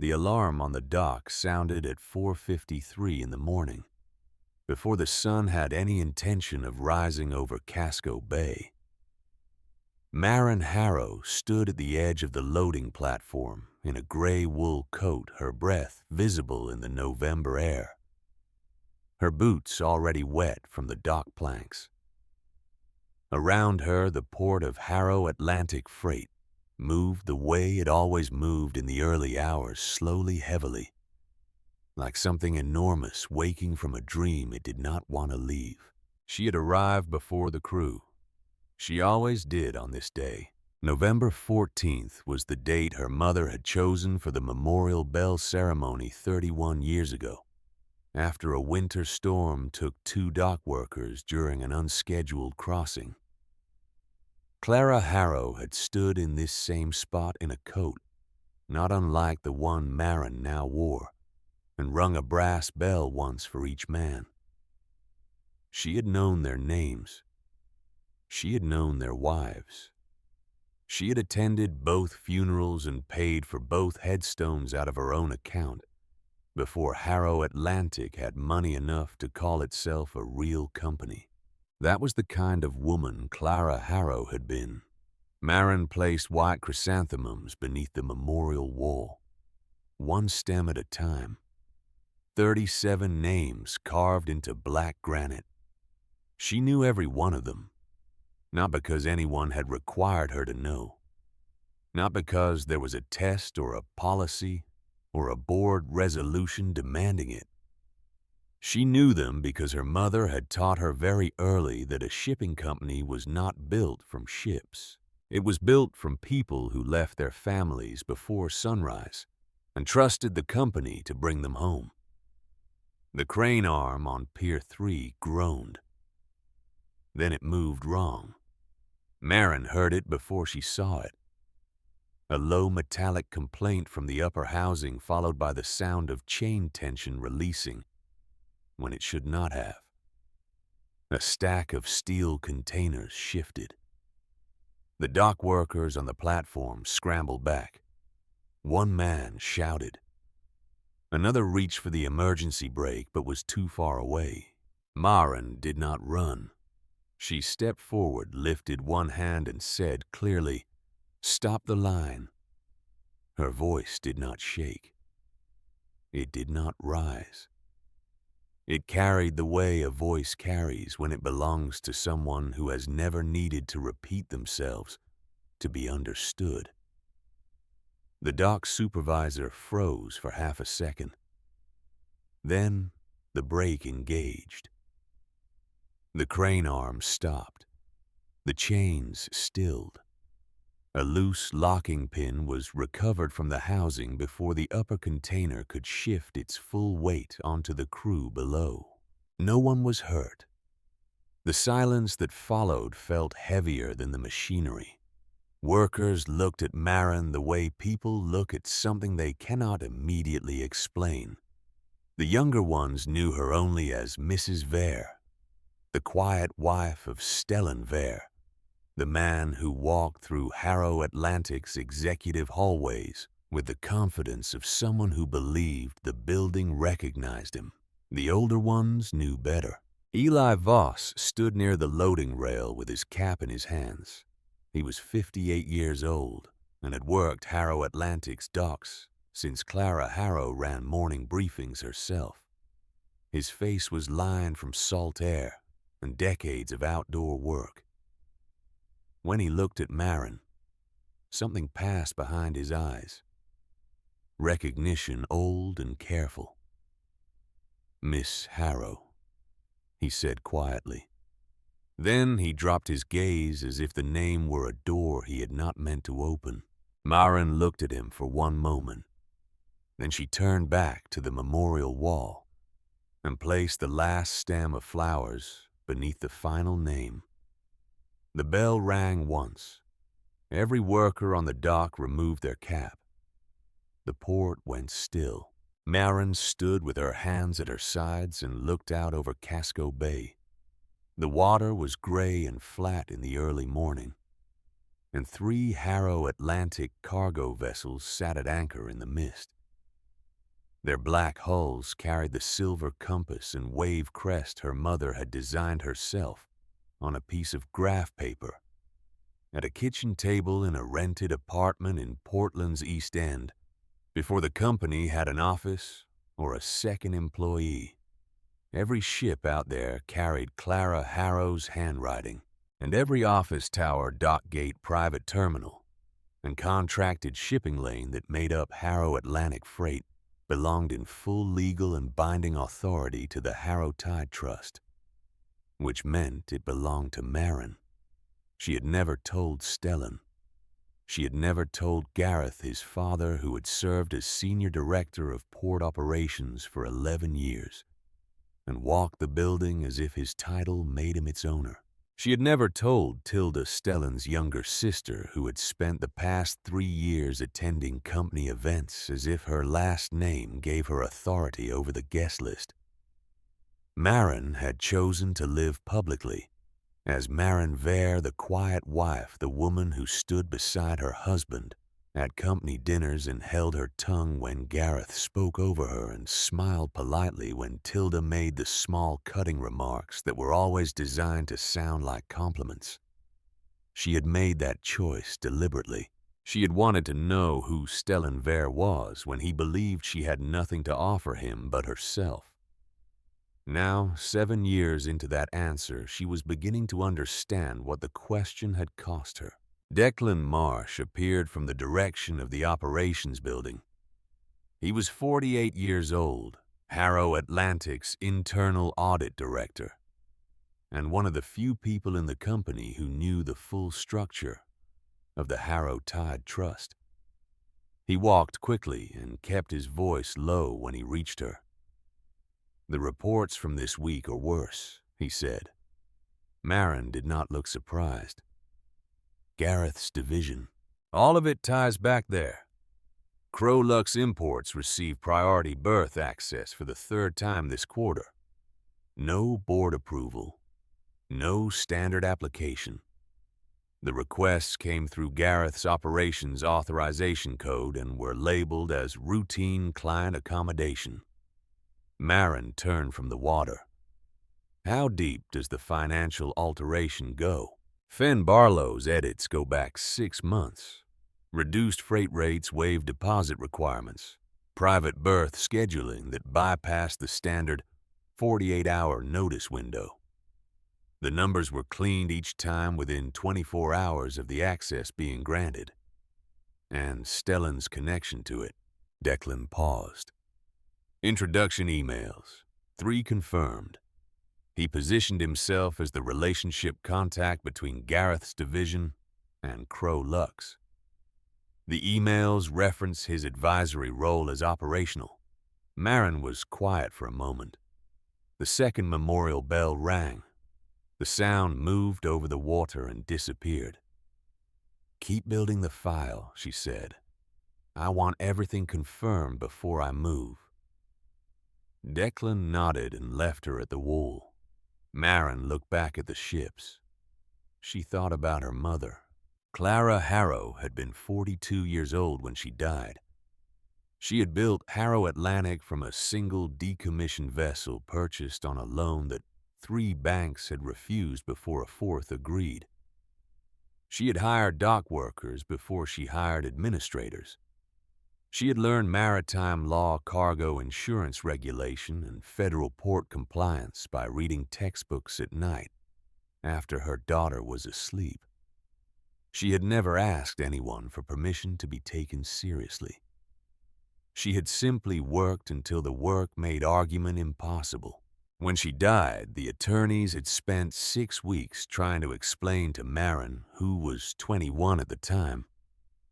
The alarm on the dock sounded at 4:53 in the morning, before the sun had any intention of rising over Casco Bay. Maren Harrow stood at the edge of the loading platform in a gray wool coat, her breath visible in the November air, her boots already wet from the dock planks. Around her, the port of Harrow Atlantic Freight moved the way it always moved in the early hours, slowly, heavily, like something enormous waking from a dream it did not want to leave. She had arrived before the crew. She always did on this day. November 14th was the date her mother had chosen for the memorial bell ceremony 31 years ago, after a winter storm took 2 dock workers during an unscheduled crossing. Clara Harrow had stood in this same spot in a coat, not unlike the one Maren now wore, and rung a brass bell once for each man. She had known their names. She had known their wives. She had attended both funerals and paid for both headstones out of her own account before Harrow Atlantic had money enough to call itself a real company. That was the kind of woman Clara Harrow had been. Maren placed white chrysanthemums beneath the memorial wall, one stem at a time. 37 names carved into black granite. She knew every one of them. Not because anyone had required her to know. Not because there was a test or a policy or a board resolution demanding it. She knew them because her mother had taught her very early that a shipping company was not built from ships. It was built from people who left their families before sunrise and trusted the company to bring them home. The crane arm on Pier 3 groaned. Then it moved wrong. Maren heard it before she saw it. A low metallic complaint from the upper housing followed by the sound of chain tension releasing when it should not have. A stack of steel containers shifted. The dock workers on the platform scrambled back. One man shouted. Another reached for the emergency brake but was too far away. Maren did not run. She stepped forward, lifted one hand, and said clearly, "Stop the line." Her voice did not shake. It did not rise. It carried the way a voice carries when it belongs to someone who has never needed to repeat themselves to be understood. The dock supervisor froze for half a second. Then the brake engaged. The crane arm stopped. The chains stilled. A loose locking pin was recovered from the housing before the upper container could shift its full weight onto the crew below. No one was hurt. The silence that followed felt heavier than the machinery. Workers looked at Maren the way people look at something they cannot immediately explain. The younger ones knew her only as Mrs. Vere, the quiet wife of Stellan Vere, the man who walked through Harrow Atlantic's executive hallways with the confidence of someone who believed the building recognized him. The older ones knew better. Eli Voss stood near the loading rail with his cap in his hands. He was 58 years old and had worked Harrow Atlantic's docks since Clara Harrow ran morning briefings herself. His face was lined from salt air and decades of outdoor work. When he looked at Maren, something passed behind his eyes. Recognition old and careful. "Miss Harrow," he said quietly. Then he dropped his gaze as if the name were a door he had not meant to open. Maren looked at him for one moment. Then she turned back to the memorial wall and placed the last stem of flowers beneath the final name. The bell rang once. Every worker on the dock removed their cap. The port went still. Maren stood with her hands at her sides and looked out over Casco Bay. The water was gray and flat in the early morning, and 3 Harrow Atlantic cargo vessels sat at anchor in the mist. Their black hulls carried the silver compass and wave crest her mother had designed herself on a piece of graph paper. At a kitchen table in a rented apartment in Portland's East End, before the company had an office or a second employee. Every ship out there carried Clara Harrow's handwriting, and every office tower, dock gate, private terminal, and contracted shipping lane that made up Harrow Atlantic Freight belonged in full legal and binding authority to the Harrow Tide Trust, which meant it belonged to Marin. She had never told Stellan. She had never told Gareth, his father, who had served as senior director of port operations for 11 years and walked the building as if his title made him its owner. She had never told Tilda, Stellan's younger sister, who had spent the past 3 years attending company events as if her last name gave her authority over the guest list. Marin had chosen to live publicly as Marin Vere, the quiet wife, the woman who stood beside her husband at company dinners and held her tongue when Gareth spoke over her and smiled politely when Tilda made the small cutting remarks that were always designed to sound like compliments. She had made that choice deliberately. She had wanted to know who Stellan Vere was when he believed she had nothing to offer him but herself. Now, 7 years into that answer, she was beginning to understand what the question had cost her. Declan Marsh appeared from the direction of the operations building. He was 48 years old, Harrow Atlantic's internal audit director, and one of the few people in the company who knew the full structure of the Harrow Tide Trust. He walked quickly and kept his voice low when he reached her. "The reports from this week are worse," he said. Marin did not look surprised. Gareth's division. All of it ties back there. Crowlux Imports received priority berth access for the 3rd time this quarter. No board approval. No standard application. The requests came through Gareth's operations authorization code and were labeled as routine client accommodation. Marin turned from the water. How deep does the financial alteration go? Fenn Barlow's edits go back 6 months. Reduced freight rates, waived deposit requirements, private berth scheduling that bypassed the standard 48-hour notice window. The numbers were cleaned each time within 24 hours of the access being granted. And Stellan's connection to it. Declan paused. Introduction emails. 3 confirmed. He positioned himself as the relationship contact between Gareth's division and Crowlux. The emails reference his advisory role as operational. Marin was quiet for a moment. The second memorial bell rang. The sound moved over the water and disappeared. "Keep building the file," she said. "I want everything confirmed before I move." Declan nodded and left her at the wall. Marin looked back at the ships. She thought about her mother. Clara Harrow had been 42 years old when she died. She had built Harrow Atlantic from a single decommissioned vessel purchased on a loan that 3 banks had refused before a 4th agreed. She had hired dock workers before she hired administrators. She had learned maritime law, cargo insurance regulation, and federal port compliance by reading textbooks at night after her daughter was asleep. She had never asked anyone for permission to be taken seriously. She had simply worked until the work made argument impossible. When she died, the attorneys had spent 6 weeks trying to explain to Marin, who was 21 at the time,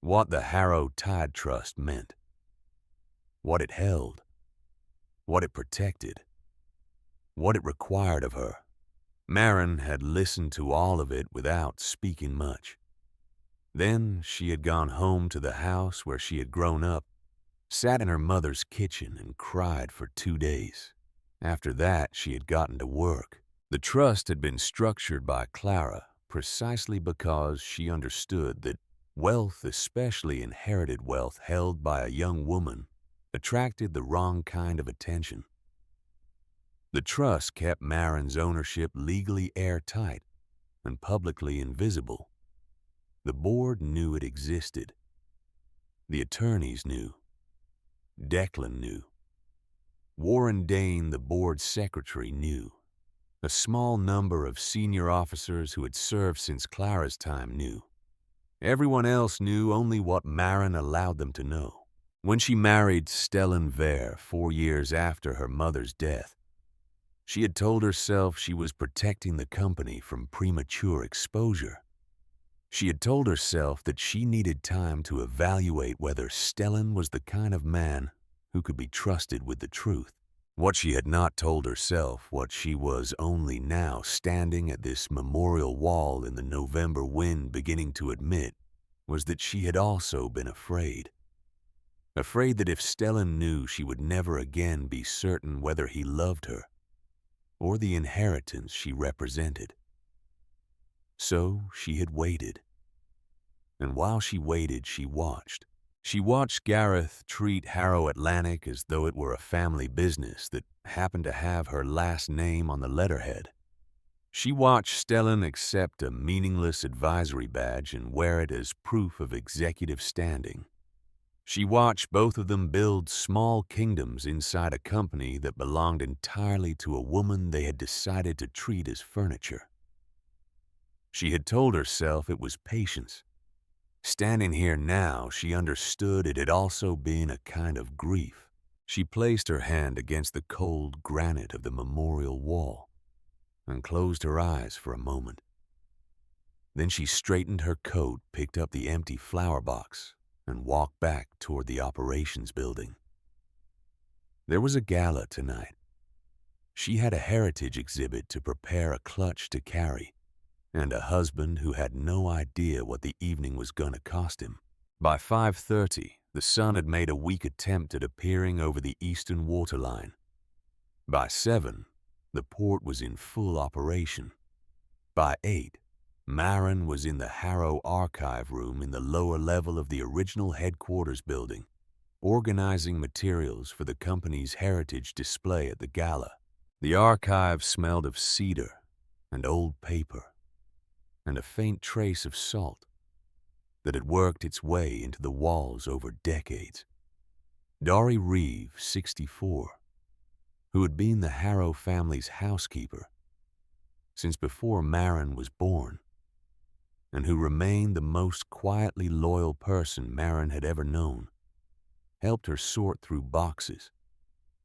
what the Harrow Tide Trust meant, what it held, what it protected, what it required of her. Marin had listened to all of it without speaking much. Then she had gone home to the house where she had grown up, sat in her mother's kitchen and cried for 2 days. After that, she had gotten to work. The trust had been structured by Clara precisely because she understood that wealth, especially inherited wealth held by a young woman, attracted the wrong kind of attention. The trust kept Marin's ownership legally airtight and publicly invisible. The board knew it existed. The attorneys knew. Declan knew. Warren Dane, the board secretary, knew. A small number of senior officers who had served since Clara's time knew. Everyone else knew only what Marin allowed them to know. When she married Stellan Vare 4 years after her mother's death, she had told herself she was protecting the company from premature exposure. She had told herself that she needed time to evaluate whether Stellan was the kind of man who could be trusted with the truth. What she had not told herself, what she was only now standing at this memorial wall in the November wind beginning to admit, was that she had also been afraid. Afraid that if Stellan knew, she would never again be certain whether he loved her or the inheritance she represented. So she had waited. And while she waited, she watched. She watched Gareth treat Harrow Atlantic as though it were a family business that happened to have her last name on the letterhead. She watched Stellan accept a meaningless advisory badge and wear it as proof of executive standing. She watched both of them build small kingdoms inside a company that belonged entirely to a woman they had decided to treat as furniture. She had told herself it was patience. Standing here now, she understood it had also been a kind of grief. She placed her hand against the cold granite of the memorial wall and closed her eyes for a moment. Then she straightened her coat, picked up the empty flower box, and walked back toward the operations building. There was a gala tonight. She had a heritage exhibit to prepare a clutch to carry, and a husband who had no idea what the evening was going to cost him. By 5:30, the sun had made a weak attempt at appearing over the eastern waterline. By 7, the port was in full operation. By 8, Marin was in the Harrow archive room in the lower level of the original headquarters building, organizing materials for the company's heritage display at the gala. The archive smelled of cedar and old paper, and a faint trace of salt that had worked its way into the walls over decades. Dory Reeve, 64, who had been the Harrow family's housekeeper since before Marin was born, and who remained the most quietly loyal person Marin had ever known, helped her sort through boxes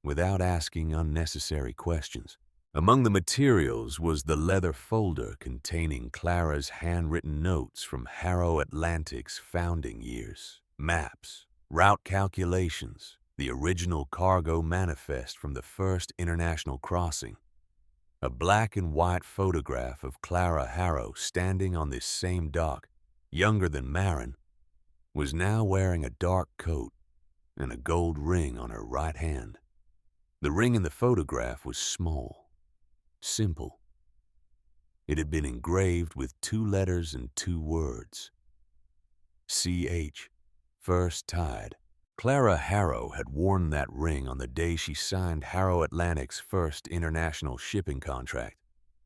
without asking unnecessary questions. Among the materials was the leather folder containing Clara's handwritten notes from Harrow Atlantic's founding years, maps, route calculations, the original cargo manifest from the first international crossing. A black and white photograph of Clara Harrow standing on this same dock, younger than Marin, was now wearing a dark coat and a gold ring on her right hand. The ring in the photograph was small, simple. It had been engraved with 2 letters and 2 words. CH, First Tide. Clara Harrow had worn that ring on the day she signed Harrow Atlantic's first international shipping contract.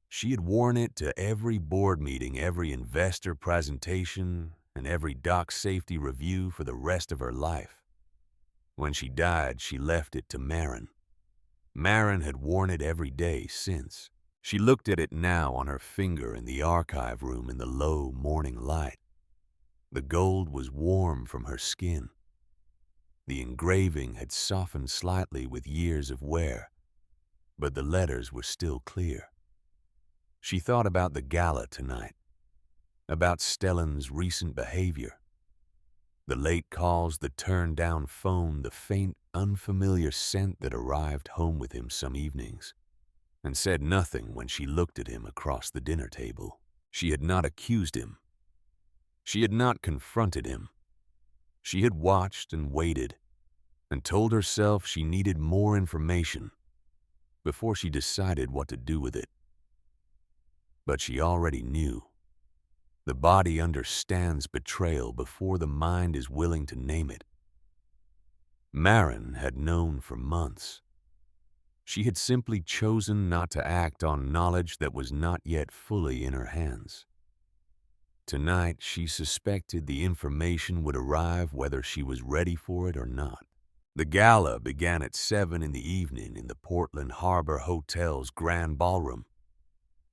She had worn it to every board meeting, every investor presentation, and every dock safety review for the rest of her life. When she died, she left it to Marin. Marin had worn it every day since. She looked at it now on her finger in the archive room in the low morning light. The gold was warm from her skin. The engraving had softened slightly with years of wear, but the letters were still clear. She thought about the gala tonight, about Stellan's recent behavior, the late calls, the turned-down phone, the faint, unfamiliar scent that arrived home with him some evenings, and said nothing when she looked at him across the dinner table. She had not accused him. She had not confronted him. She had watched and waited and told herself she needed more information before she decided what to do with it. But she already knew. The body understands betrayal before the mind is willing to name it. Marin had known for months. She had simply chosen not to act on knowledge that was not yet fully in her hands. Tonight, she suspected the information would arrive whether she was ready for it or not. The gala began at 7 in the evening in the Portland Harbor Hotel's Grand Ballroom.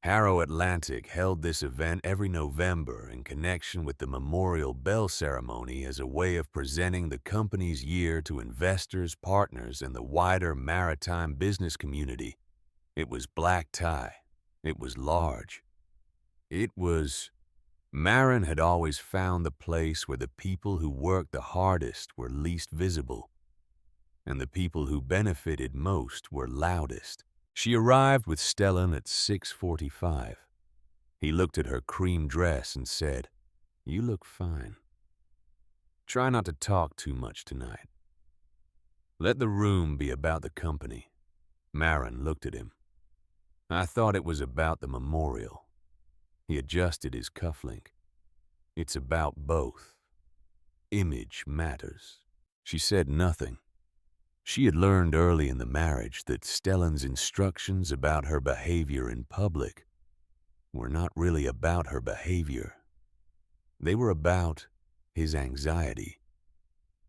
Harrow Atlantic held this event every November in connection with the Memorial Bell Ceremony as a way of presenting the company's year to investors, partners, and the wider maritime business community. It was black tie. It was large. Marin had always found the place where the people who worked the hardest were least visible, and the people who benefited most were loudest. She arrived with Stellan at 6:45. He looked at her cream dress and said, "You look fine. Try not to talk too much tonight. Let the room be about the company." Marin looked at him. "I thought it was about the memorial." He adjusted his cufflink. "It's about both. Image matters." She said nothing. She had learned early in the marriage that Stellan's instructions about her behavior in public were not really about her behavior. They were about his anxiety.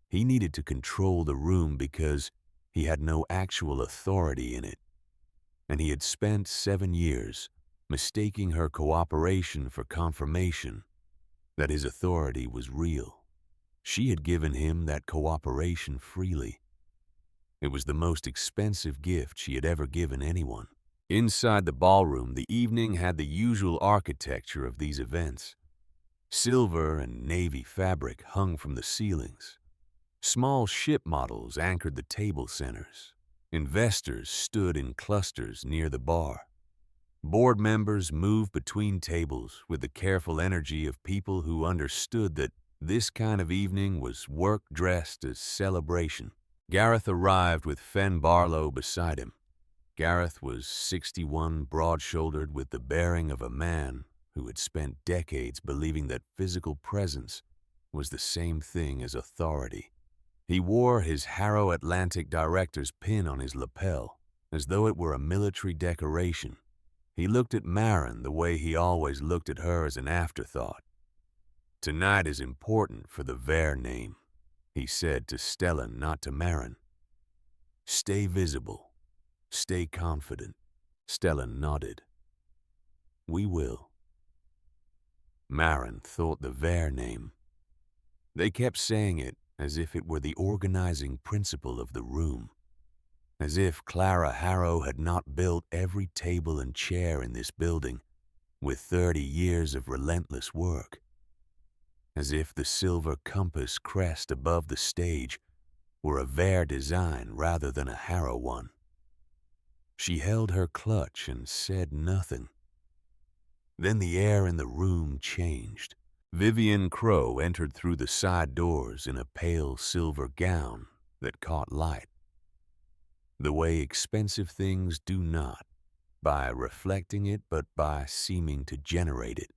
He needed to control the room because he had no actual authority in it, and he had spent 7 years mistaking her cooperation for confirmation that his authority was real. She had given him that cooperation freely. It was the most expensive gift she had ever given anyone. Inside the ballroom, the evening had the usual architecture of these events. Silver and navy fabric hung from the ceilings. Small ship models anchored the table centers. Investors stood in clusters near the bar. Board members moved between tables with the careful energy of people who understood that this kind of evening was work dressed as celebration. Gareth arrived with Fen Barlow beside him. Gareth was 61, broad-shouldered, with the bearing of a man who had spent decades believing that physical presence was the same thing as authority. He wore his Harrow Atlantic director's pin on his lapel, as though it were a military decoration. He looked at Marin the way he always looked at her as an afterthought. "Tonight is important for the Vare name," he said to Stellan, not to Marin. "Stay visible. Stay confident." Stellan nodded. "We will." Marin thought the Vare name. They kept saying it as if it were the organizing principle of the room. As if Clara Harrow had not built every table and chair in this building with 30 years of relentless work. As if the silver compass crest above the stage were a Vare design rather than a Harrow one. She held her clutch and said nothing. Then the air in the room changed. Vivian Crowe entered through the side doors in a pale silver gown that caught light, the way expensive things do not, by reflecting it but by seeming to generate it.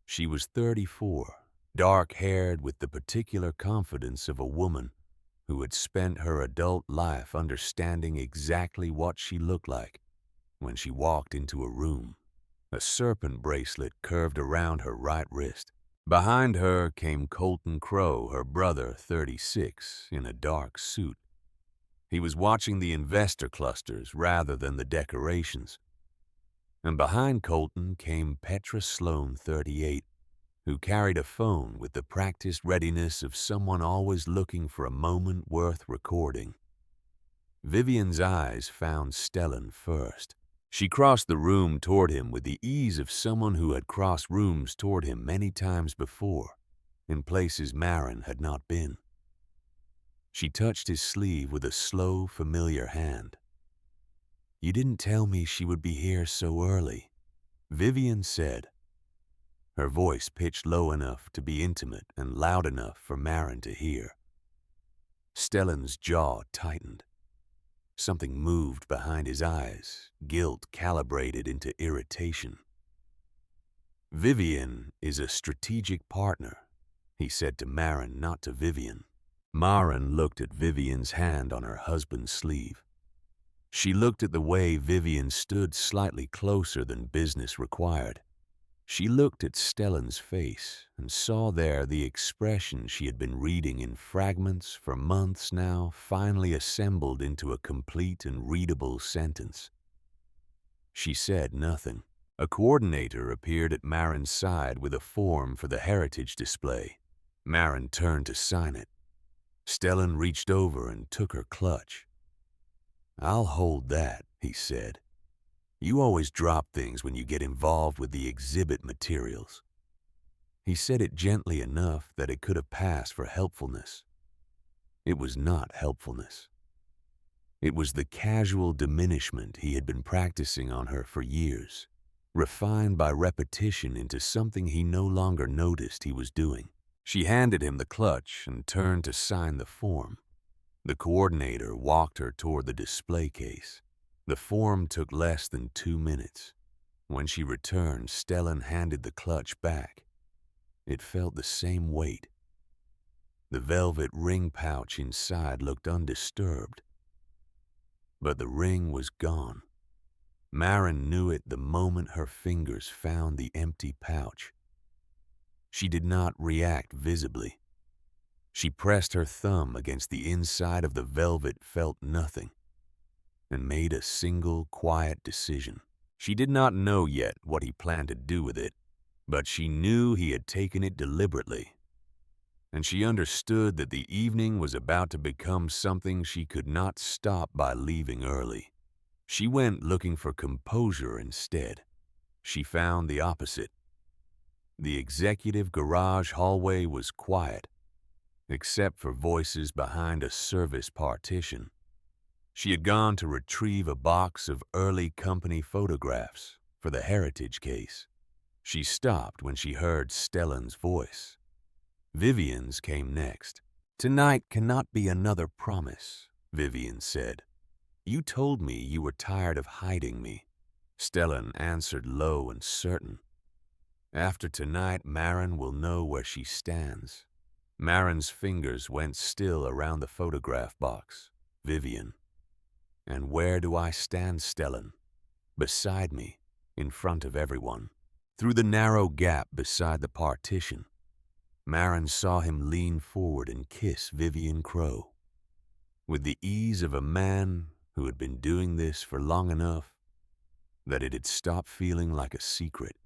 She was 34, dark-haired, with the particular confidence of a woman who had spent her adult life understanding exactly what she looked like when she walked into a room. A serpent bracelet curved around her right wrist. Behind her came Colton Crowe, her brother, 36, in a dark suit. He was watching the investor clusters rather than the decorations. And behind Colton came Petra Sloan, 38, who carried a phone with the practiced readiness of someone always looking for a moment worth recording. Vivian's eyes found Stellan first. She crossed the room toward him with the ease of someone who had crossed rooms toward him many times before, in places Marin had not been. She touched his sleeve with a slow, familiar hand. "You didn't tell me she would be here so early," Vivian said, her voice pitched low enough to be intimate and loud enough for Marin to hear. Stellan's jaw tightened. Something moved behind his eyes, guilt calibrated into irritation. "Vivian is a strategic partner," he said to Marin, not to Vivian. Maren looked at Vivian's hand on her husband's sleeve. She looked at the way Vivian stood slightly closer than business required. She looked at Stellan's face and saw there the expression she had been reading in fragments for months now, finally assembled into a complete and readable sentence. She said nothing. A coordinator appeared at Maren's side with a form for the heritage display. Maren turned to sign it. Stellan reached over and took her clutch. "I'll hold that," he said. "You always drop things when you get involved with the exhibit materials." He said it gently enough that it could have passed for helpfulness. It was not helpfulness. It was the casual diminishment he had been practicing on her for years, refined by repetition into something he no longer noticed he was doing. She handed him the clutch and turned to sign the form. The coordinator walked her toward the display case. The form took less than 2 minutes. When she returned, Stellan handed the clutch back. It felt the same weight. The velvet ring pouch inside looked undisturbed. But the ring was gone. Maren knew it the moment her fingers found the empty pouch. She did not react visibly. She pressed her thumb against the inside of the velvet, felt nothing, and made a single quiet decision. She did not know yet what he planned to do with it, but she knew he had taken it deliberately, and she understood that the evening was about to become something she could not stop by leaving early. She went looking for composure instead. She found the opposite. The executive garage hallway was quiet, except for voices behind a service partition. She had gone to retrieve a box of early company photographs for the heritage case. She stopped when she heard Stellan's voice. Vivian's came next. "Tonight cannot be another promise," Vivian said. "You told me you were tired of hiding me." Stellan answered low and certain. "After tonight, Maren will know where she stands." Maren's fingers went still around the photograph box. "Vivian. And where do I stand, Stellan? Beside me, in front of everyone." Through the narrow gap beside the partition, Maren saw him lean forward and kiss Vivian Crow. With the ease of a man who had been doing this for long enough that it had stopped feeling like a secret.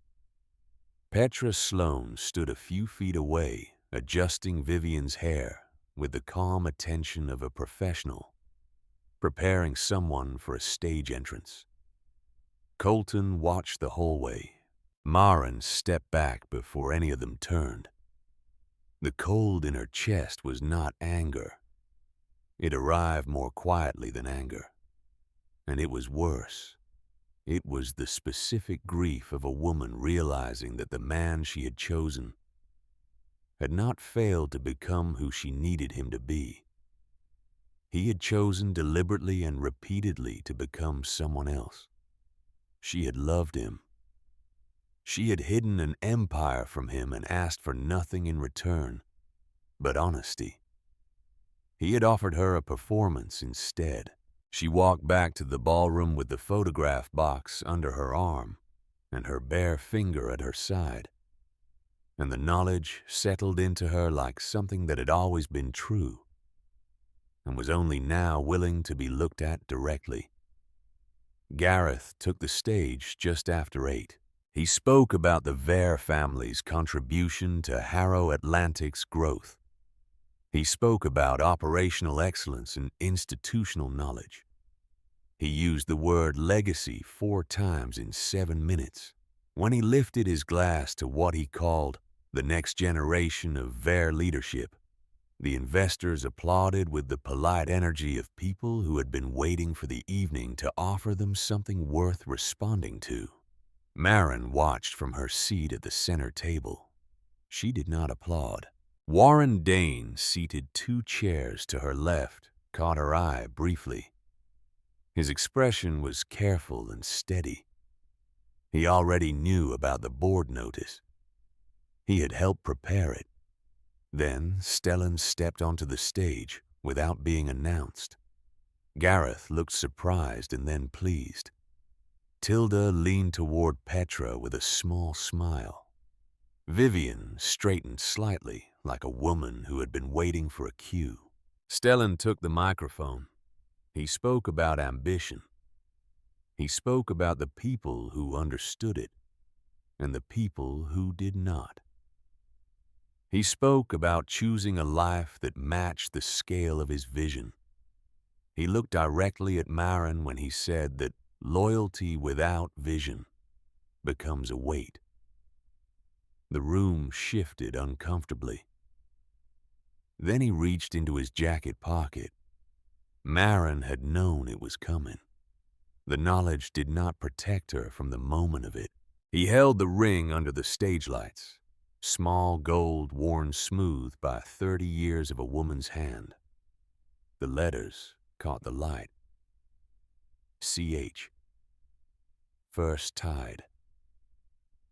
Petra Sloane stood a few feet away, adjusting Vivian's hair with the calm attention of a professional, preparing someone for a stage entrance. Colton watched the whole way. Maren stepped back before any of them turned. The cold in her chest was not anger. It arrived more quietly than anger. And it was worse. It was the specific grief of a woman realizing that the man she had chosen had not failed to become who she needed him to be. He had chosen deliberately and repeatedly to become someone else. She had loved him. She had hidden an empire from him and asked for nothing in return but honesty. He had offered her a performance instead. She walked back to the ballroom with the photograph box under her arm and her bare finger at her side, and the knowledge settled into her like something that had always been true and was only now willing to be looked at directly. Gareth took the stage just after 8. He spoke about the Vare family's contribution to Harrow Atlantic's growth. He spoke about operational excellence and institutional knowledge. He used the word legacy 4 times in 7 minutes. When he lifted his glass to what he called the next generation of Vare leadership, the investors applauded with the polite energy of people who had been waiting for the evening to offer them something worth responding to. Maren watched from her seat at the center table. She did not applaud. Warren Dane, seated 2 chairs to her left, caught her eye briefly. His expression was careful and steady. He already knew about the board notice. He had helped prepare it. Then Stellan stepped onto the stage without being announced. Gareth looked surprised and then pleased. Tilda leaned toward Petra with a small smile. Vivian straightened slightly like a woman who had been waiting for a cue. Stellan took the microphone. He spoke about ambition. He spoke about the people who understood it and the people who did not. He spoke about choosing a life that matched the scale of his vision. He looked directly at Maren when he said that loyalty without vision becomes a weight. The room shifted uncomfortably. Then he reached into his jacket pocket. Maren had known it was coming. The knowledge did not protect her from the moment of it. He held the ring under the stage lights, small gold worn smooth by 30 years of a woman's hand. The letters caught the light. CH. First tide.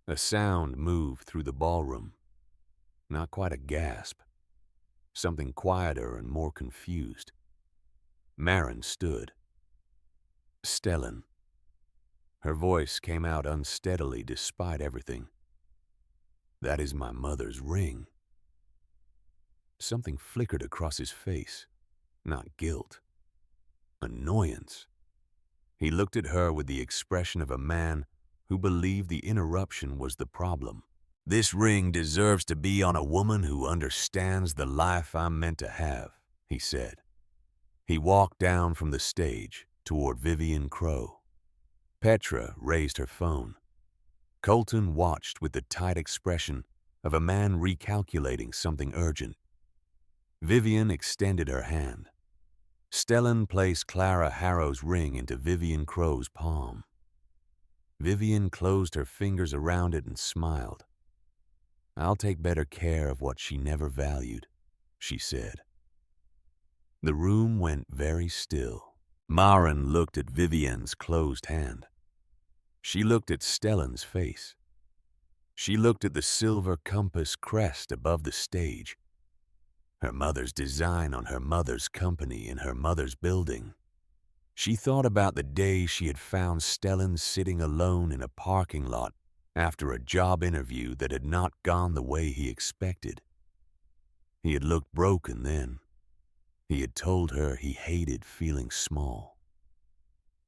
A sound moved through the ballroom. Not quite a gasp. Something quieter and more confused. Maren stood. Stellan. Her voice came out unsteadily despite everything. That is my mother's ring. Something flickered across his face. Not guilt. Annoyance. He looked at her with the expression of a man who believed the interruption was the problem. This ring deserves to be on a woman who understands the life I'm meant to have, he said. He walked down from the stage toward Vivian Crow. Petra raised her phone. Colton watched with the tight expression of a man recalculating something urgent. Vivian extended her hand. Stellan placed Clara Harrow's ring into Vivian Crow's palm. Vivian closed her fingers around it and smiled. I'll take better care of what she never valued, she said. The room went very still. Maren looked at Vivian's closed hand. She looked at Stellan's face. She looked at the silver compass crest above the stage. Her mother's design on her mother's company in her mother's building. She thought about the day she had found Stellan sitting alone in a parking lot after a job interview that had not gone the way he expected. He had looked broken then. He had told her he hated feeling small.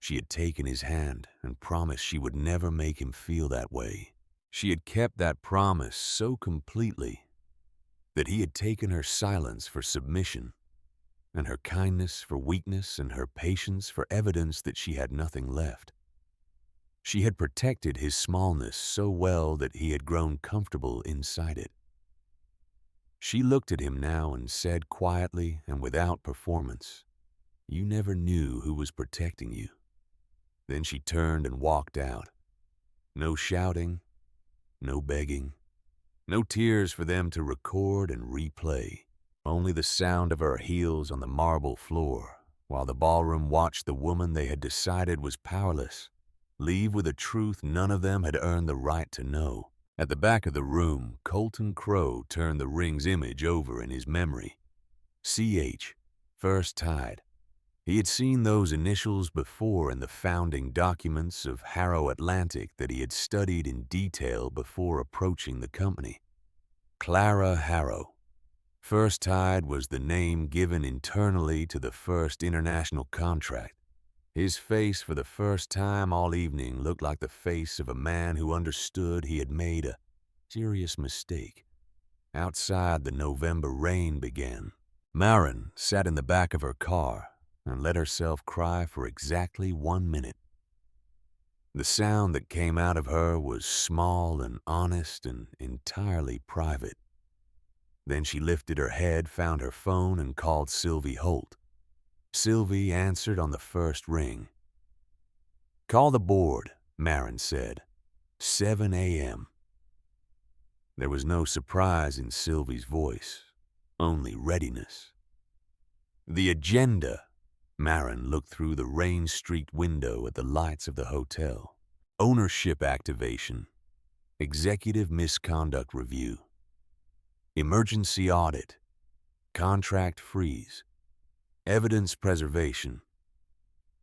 She had taken his hand and promised she would never make him feel that way. She had kept that promise so completely that he had taken her silence for submission, and her kindness for weakness, and her patience for evidence that she had nothing left. She had protected his smallness so well that he had grown comfortable inside it. She looked at him now and said quietly and without performance, "You never knew who was protecting you." Then she turned and walked out. No shouting, no begging, no tears for them to record and replay. Only the sound of her heels on the marble floor, while the ballroom watched the woman they had decided was powerless leave with a truth none of them had earned the right to know. At the back of the room, Colton Crow turned the ring's image over in his memory. CH, First Tide. He had seen those initials before in the founding documents of Harrow Atlantic that he had studied in detail before approaching the company. Clara Harrow. First Tide was the name given internally to the first international contract. His face for the first time all evening looked like the face of a man who understood he had made a serious mistake. Outside, the November rain began. Maren sat in the back of her car and let herself cry for exactly 1 minute. The sound that came out of her was small and honest and entirely private. Then she lifted her head, found her phone, and called Sylvie Holt. Sylvie answered on the first ring. "Call the board," Maren said. 7 a.m. There was no surprise in Sylvie's voice, only readiness. The agenda. Maren looked through the rain-streaked window at the lights of the hotel. Ownership activation. Executive misconduct review. emergency audit, contract freeze, evidence preservation,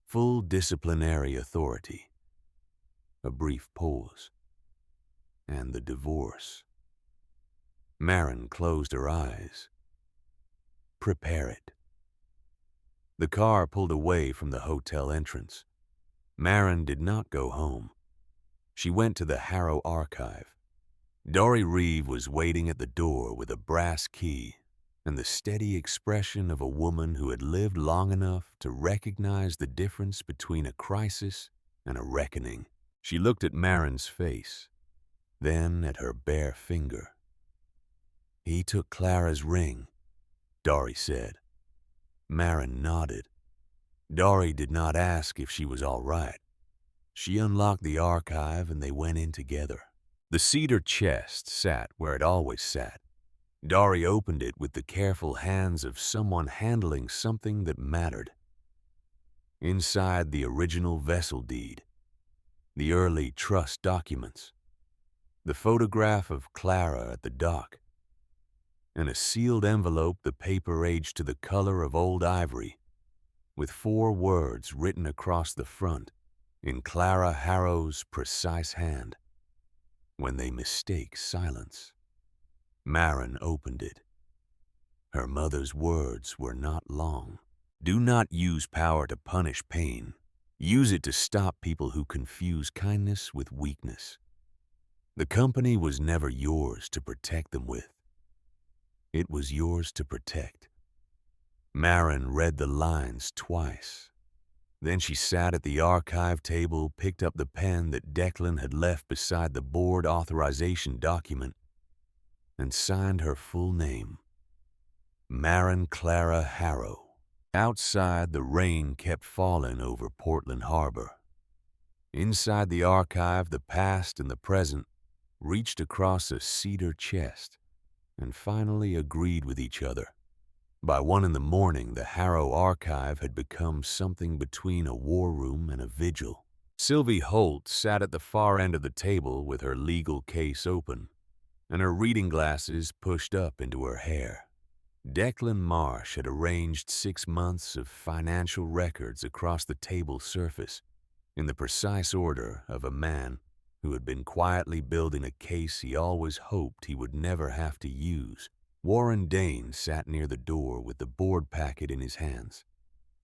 full disciplinary authority. A brief pause, and the divorce. Marin closed her eyes. Prepare it. The car pulled away from the hotel entrance. Marin did not go home. She went to the Harrow archive. Dory Reeve was waiting at the door with a brass key and the steady expression of a woman who had lived long enough to recognize the difference between a crisis and a reckoning. She looked at Marin's face, then at her bare finger. He took Clara's ring, Dory said. Marin nodded. Dory did not ask if she was all right. She unlocked the archive and they went in together. The cedar chest sat where it always sat. Dory opened it with the careful hands of someone handling something that mattered. Inside, the original vessel deed, the early trust documents, the photograph of Clara at the dock, and a sealed envelope, the paper aged to the color of old ivory, with 4 words written across the front in Clara Harrow's precise hand. When they mistake silence. Marin opened it. Her mother's words were not long. Do not use power to punish pain. Use it to stop people who confuse kindness with weakness. The company was never yours to protect them with. It was yours to protect. Marin read the lines twice. Then she sat at the archive table, picked up the pen that Declan had left beside the board authorization document, and signed her full name, Marin Clara Harrow. Outside, the rain kept falling over Portland Harbor. Inside the archive, the past and the present reached across a cedar chest and finally agreed with each other. By 1 in the morning, the Harrow archive had become something between a war room and a vigil. Sylvie Holt sat at the far end of the table with her legal case open and her reading glasses pushed up into her hair. Declan Marsh had arranged 6 months of financial records across the table surface in the precise order of a man who had been quietly building a case he always hoped he would never have to use. Warren Dane sat near the door with the board packet in his hands,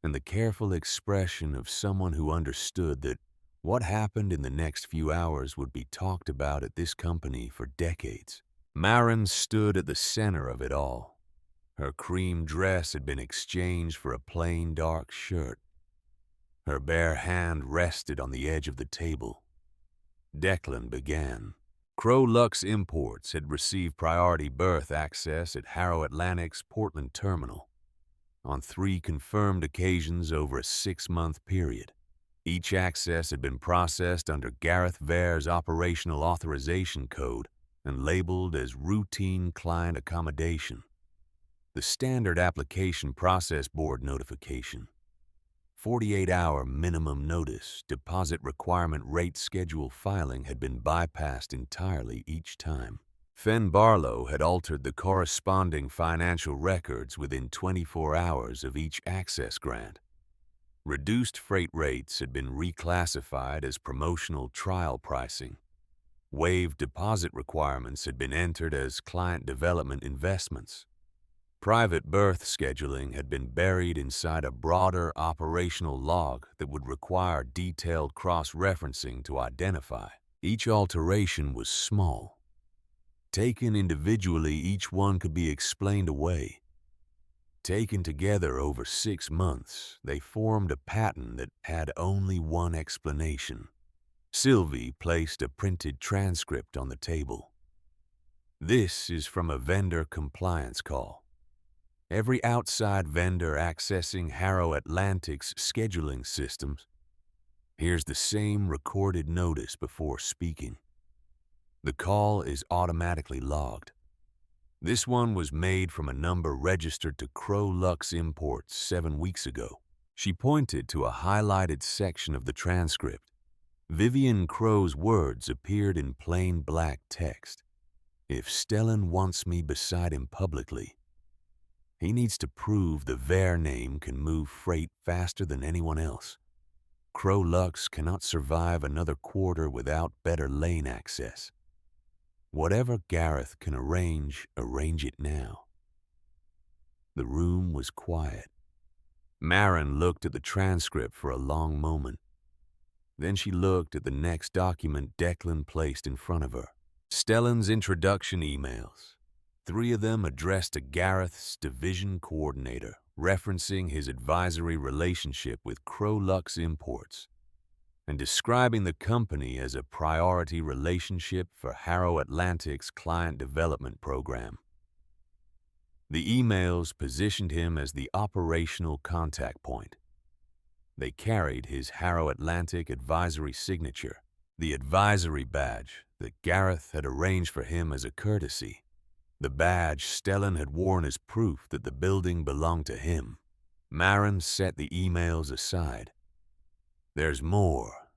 and the careful expression of someone who understood that what happened in the next few hours would be talked about at this company for decades. Marin stood at the center of it all. Her cream dress had been exchanged for a plain dark shirt. Her bare hand rested on the edge of the table. Declan began. Crow Lux Imports had received priority berth access at Harrow Atlantic's Portland terminal on 3 confirmed occasions over a 6-month period. Each access had been processed under Gareth Vare's operational authorization code and labeled as routine client accommodation. The standard application process board notification, 48-hour minimum notice, deposit requirement rate schedule filing had been bypassed entirely each time. Fen Barlow had altered the corresponding financial records within 24 hours of each access grant. Reduced freight rates had been reclassified as promotional trial pricing. Waived deposit requirements had been entered as client development investments. Private berth scheduling had been buried inside a broader operational log that would require detailed cross-referencing to identify. Each alteration was small. Taken individually, each one could be explained away. Taken together over 6 months, they formed a pattern that had only one explanation. Sylvie placed a printed transcript on the table. This is from a vendor compliance call. Every outside vendor accessing Harrow Atlantic's scheduling systems hears the same recorded notice before speaking. The call is automatically logged. This one was made from a number registered to Crow Lux Imports 7 weeks ago. She pointed to a highlighted section of the transcript. Vivian Crow's words appeared in plain black text. If Stellan wants me beside him publicly, he needs to prove the Ver name can move freight faster than anyone else. Crow Lux cannot survive another quarter without better lane access. Whatever Gareth can arrange it now. The room was quiet. Marin looked at the transcript for a long moment. Then she looked at the next document Declan placed in front of her. Stellan's introduction emails. 3 of them addressed to Gareth's division coordinator, referencing his advisory relationship with Crow Lux Imports and describing the company as a priority relationship for Harrow Atlantic's client development program. The emails positioned him as the operational contact point. They carried his Harrow Atlantic advisory signature, the advisory badge that Gareth had arranged for him as a courtesy. The badge Stellan had worn as proof that the building belonged to him. Marin set the emails aside. "There's more,"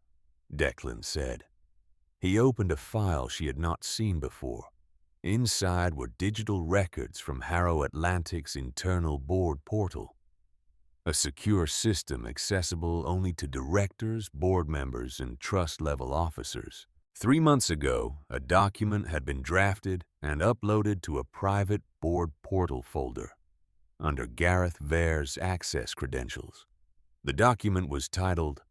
Declan said. He opened a file she had not seen before. Inside were digital records from Harrow Atlantic's internal board portal, a secure system accessible only to directors, board members, and trust-level officers. 3 months ago, a document had been drafted and uploaded to a private board portal folder under Gareth Ver's access credentials. The document was titled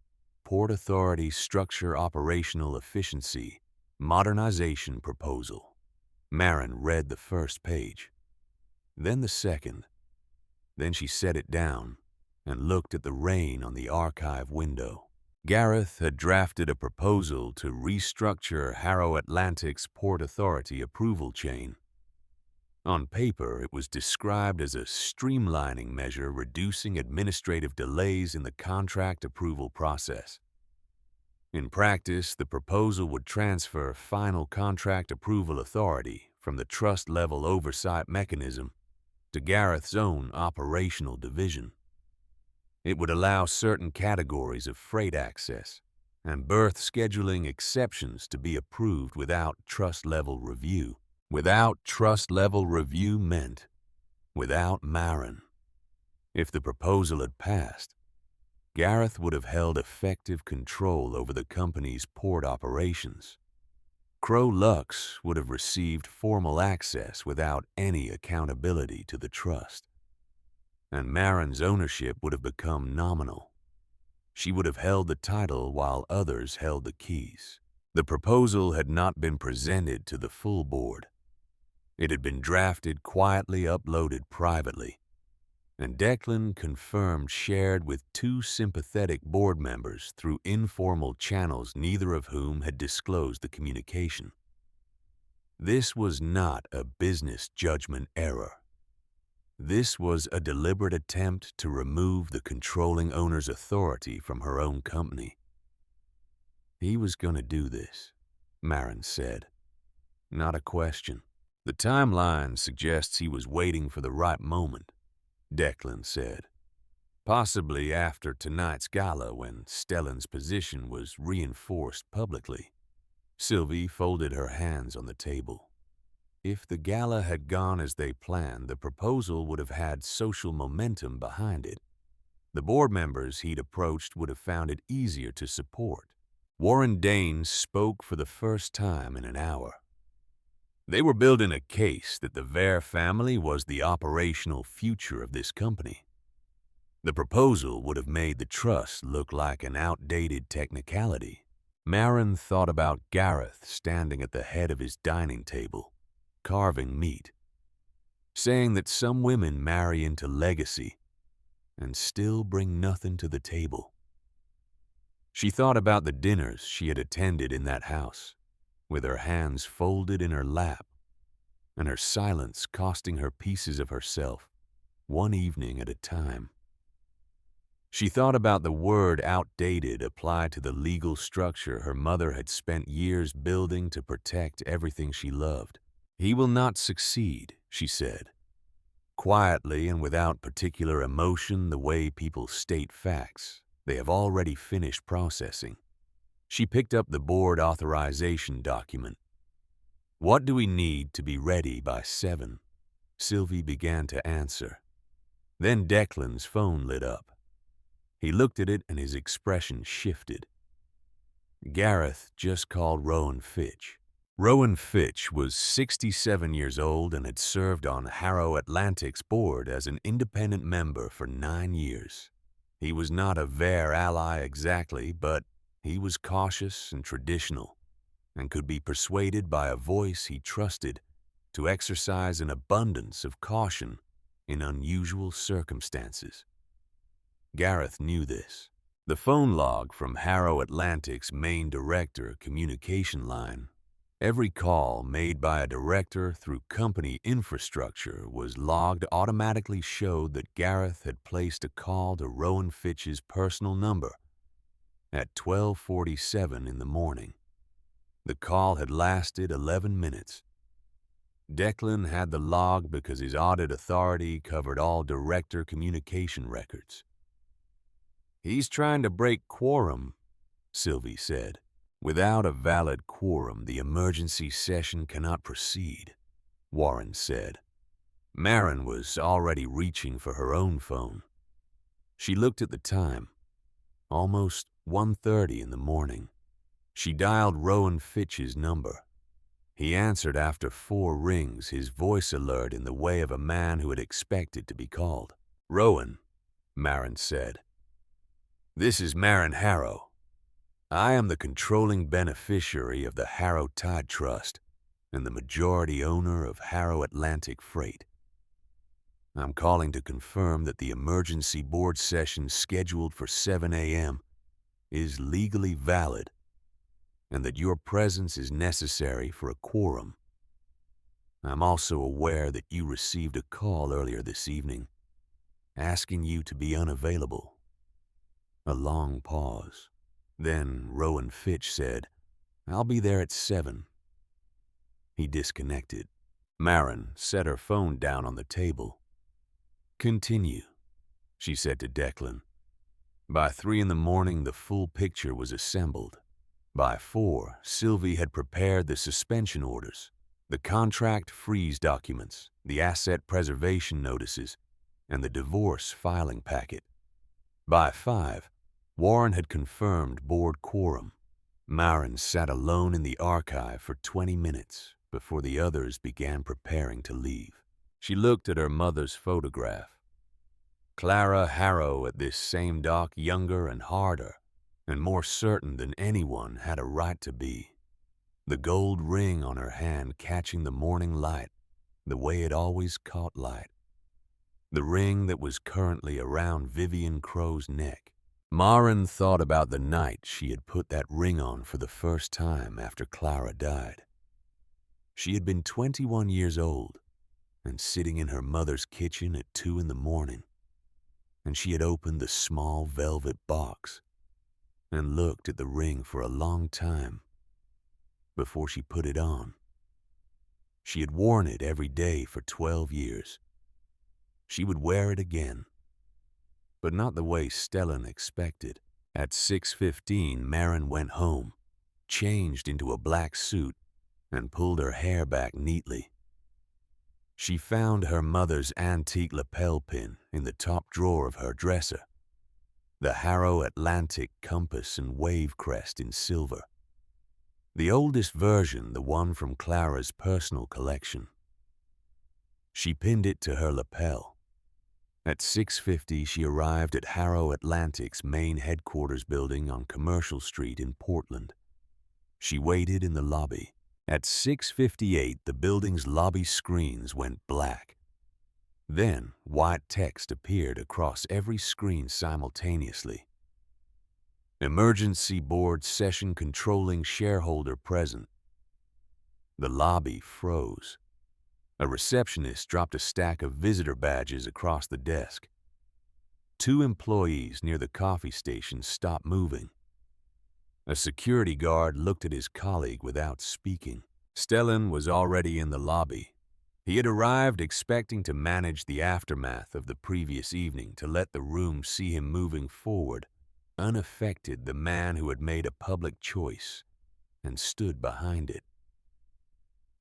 Port Authority Structure Operational Efficiency Modernization Proposal. Marin read the first page, then the second. Then she set it down and looked at the rain on the archive window. Gareth had drafted a proposal to restructure Harrow Atlantic's Port Authority approval chain. On paper, it was described as a streamlining measure reducing administrative delays in the contract approval process. In practice, the proposal would transfer final contract approval authority from the trust-level oversight mechanism to Gareth's own operational division. It would allow certain categories of freight access and berth scheduling exceptions to be approved without trust-level review. Without trust-level review meant without Marin. If the proposal had passed, Gareth would have held effective control over the company's port operations. Crow Lux would have received formal access without any accountability to the trust. And Marin's ownership would have become nominal. She would have held the title while others held the keys. The proposal had not been presented to the full board. It had been drafted quietly, uploaded privately, and Declan confirmed shared with 2 sympathetic board members through informal channels, neither of whom had disclosed the communication. This was not a business judgment error. This was a deliberate attempt to remove the controlling owner's authority from her own company. He was going to do this, Marin said. Not a question. The timeline suggests he was waiting for the right moment, Declan said. Possibly after tonight's gala when Stellan's position was reinforced publicly. Sylvie folded her hands on the table. If the gala had gone as they planned, the proposal would have had social momentum behind it. The board members he'd approached would have found it easier to support. Warren Dane spoke for the first time in an hour. They were building a case that the Ver family was the operational future of this company. The proposal would have made the trust look like an outdated technicality. Marin thought about Gareth standing at the head of his dining table, carving meat, saying that some women marry into legacy and still bring nothing to the table. She thought about the dinners she had attended in that house, with her hands folded in her lap, and her silence costing her pieces of herself, one evening at a time. She thought about the word outdated applied to the legal structure her mother had spent years building to protect everything she loved. He will not succeed, she said, quietly and without particular emotion, the way people state facts they have already finished processing. She picked up the board authorization document. "What do we need to be ready by 7?" Sylvie began to answer. Then Declan's phone lit up. He looked at it and his expression shifted. Gareth just called Rowan Fitch. Rowan Fitch was 67 years old and had served on Harrow Atlantic's board as an independent member for 9 years. He was not a Vare ally exactly, but he was cautious and traditional, and could be persuaded by a voice he trusted to exercise an abundance of caution in unusual circumstances. Gareth knew this. The phone log from Harrow Atlantic's main director communication line. Every call made by a director through company infrastructure was logged automatically showed that Gareth had placed a call to Rowan Fitch's personal number at 12:47 in the morning. The call had lasted 11 minutes. Declan had the log because his audit authority covered all director communication records. "He's trying to break quorum," Sylvie said. "Without a valid quorum, the emergency session cannot proceed," Warren said. Marin was already reaching for her own phone. She looked at the time. Almost 1:30 in the morning. She dialed Rowan Fitch's number. He answered after 4 rings, his voice alert in the way of a man who had expected to be called. "Rowan," Marin said. "This is Marin Harrow. I am the controlling beneficiary of the Harrow Tide Trust and the majority owner of Harrow Atlantic Freight. I'm calling to confirm that the emergency board session scheduled for 7 a.m. is legally valid and that your presence is necessary for a quorum. I'm also aware that you received a call earlier this evening asking you to be unavailable." A long pause. Then Rowan Fitch said, "I'll be there at 7. He disconnected. Marin set her phone down on the table. "Continue," she said to Declan. By 3 in the morning, the full picture was assembled. By 4, Sylvie had prepared the suspension orders, the contract freeze documents, the asset preservation notices, and the divorce filing packet. By 5, Warren had confirmed board quorum. Marin sat alone in the archive for 20 minutes before the others began preparing to leave. She looked at her mother's photograph. Clara Harrow at this same dock, younger and harder, and more certain than anyone had a right to be. The gold ring on her hand catching the morning light the way it always caught light. The ring that was currently around Vivian Crow's neck. Marin thought about the night she had put that ring on for the first time after Clara died. She had been 21 years old and sitting in her mother's kitchen at 2 in the morning, and she had opened the small velvet box and looked at the ring for a long time before she put it on. She had worn it every day for 12 years. She would wear it again, but not the way Stellan expected. At 6:15, Marin went home, changed into a black suit, and pulled her hair back neatly. She found her mother's antique lapel pin in the top drawer of her dresser, the Harrow Atlantic compass and wave crest in silver. The oldest version, the one from Clara's personal collection. She pinned it to her lapel. At 6:50, she arrived at Harrow Atlantic's main headquarters building on Commercial Street in Portland. She waited in the lobby. At 6:58, the building's lobby screens went black. Then, white text appeared across every screen simultaneously. "Emergency board session controlling shareholder present." The lobby froze. A receptionist dropped a stack of visitor badges across the desk. 2 employees near the coffee station stopped moving. A security guard looked at his colleague without speaking. Stellan was already in the lobby. He had arrived expecting to manage the aftermath of the previous evening, to let the room see him moving forward, unaffected, the man who had made a public choice and stood behind it.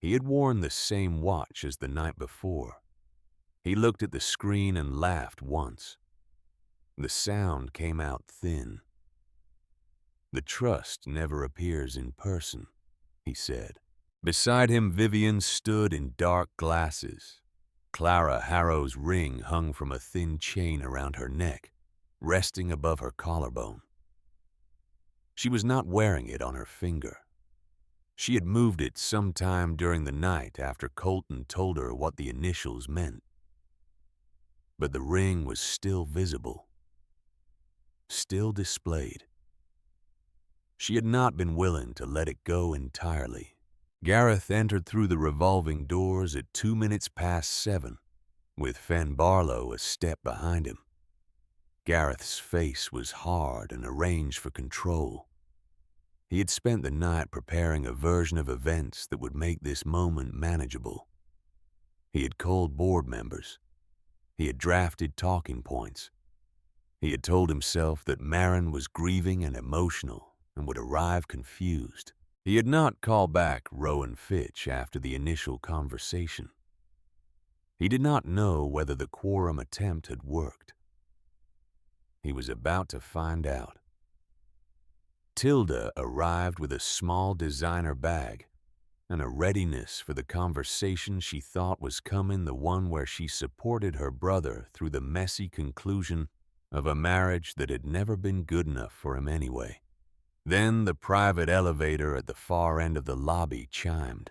He had worn the same watch as the night before. He looked at the screen and laughed once. The sound came out thin. "The trust never appears in person," he said. Beside him, Vivian stood in dark glasses. Clara Harrow's ring hung from a thin chain around her neck, resting above her collarbone. She was not wearing it on her finger. She had moved it sometime during the night after Colton told her what the initials meant. But the ring was still visible, still displayed. She had not been willing to let it go entirely. Gareth entered through the revolving doors at 7 minutes, with Fen Barlow a step behind him. Gareth's face was hard and arranged for control. He had spent the night preparing a version of events that would make this moment manageable. He had called board members. He had drafted talking points. He had told himself that Marin was grieving and emotional and would arrive confused. He had not called back Rowan Fitch after the initial conversation. He did not know whether the quorum attempt had worked. He was about to find out. Tilda arrived with a small designer bag and a readiness for the conversation she thought was coming, the one where she supported her brother through the messy conclusion of a marriage that had never been good enough for him anyway. Then the private elevator at the far end of the lobby chimed.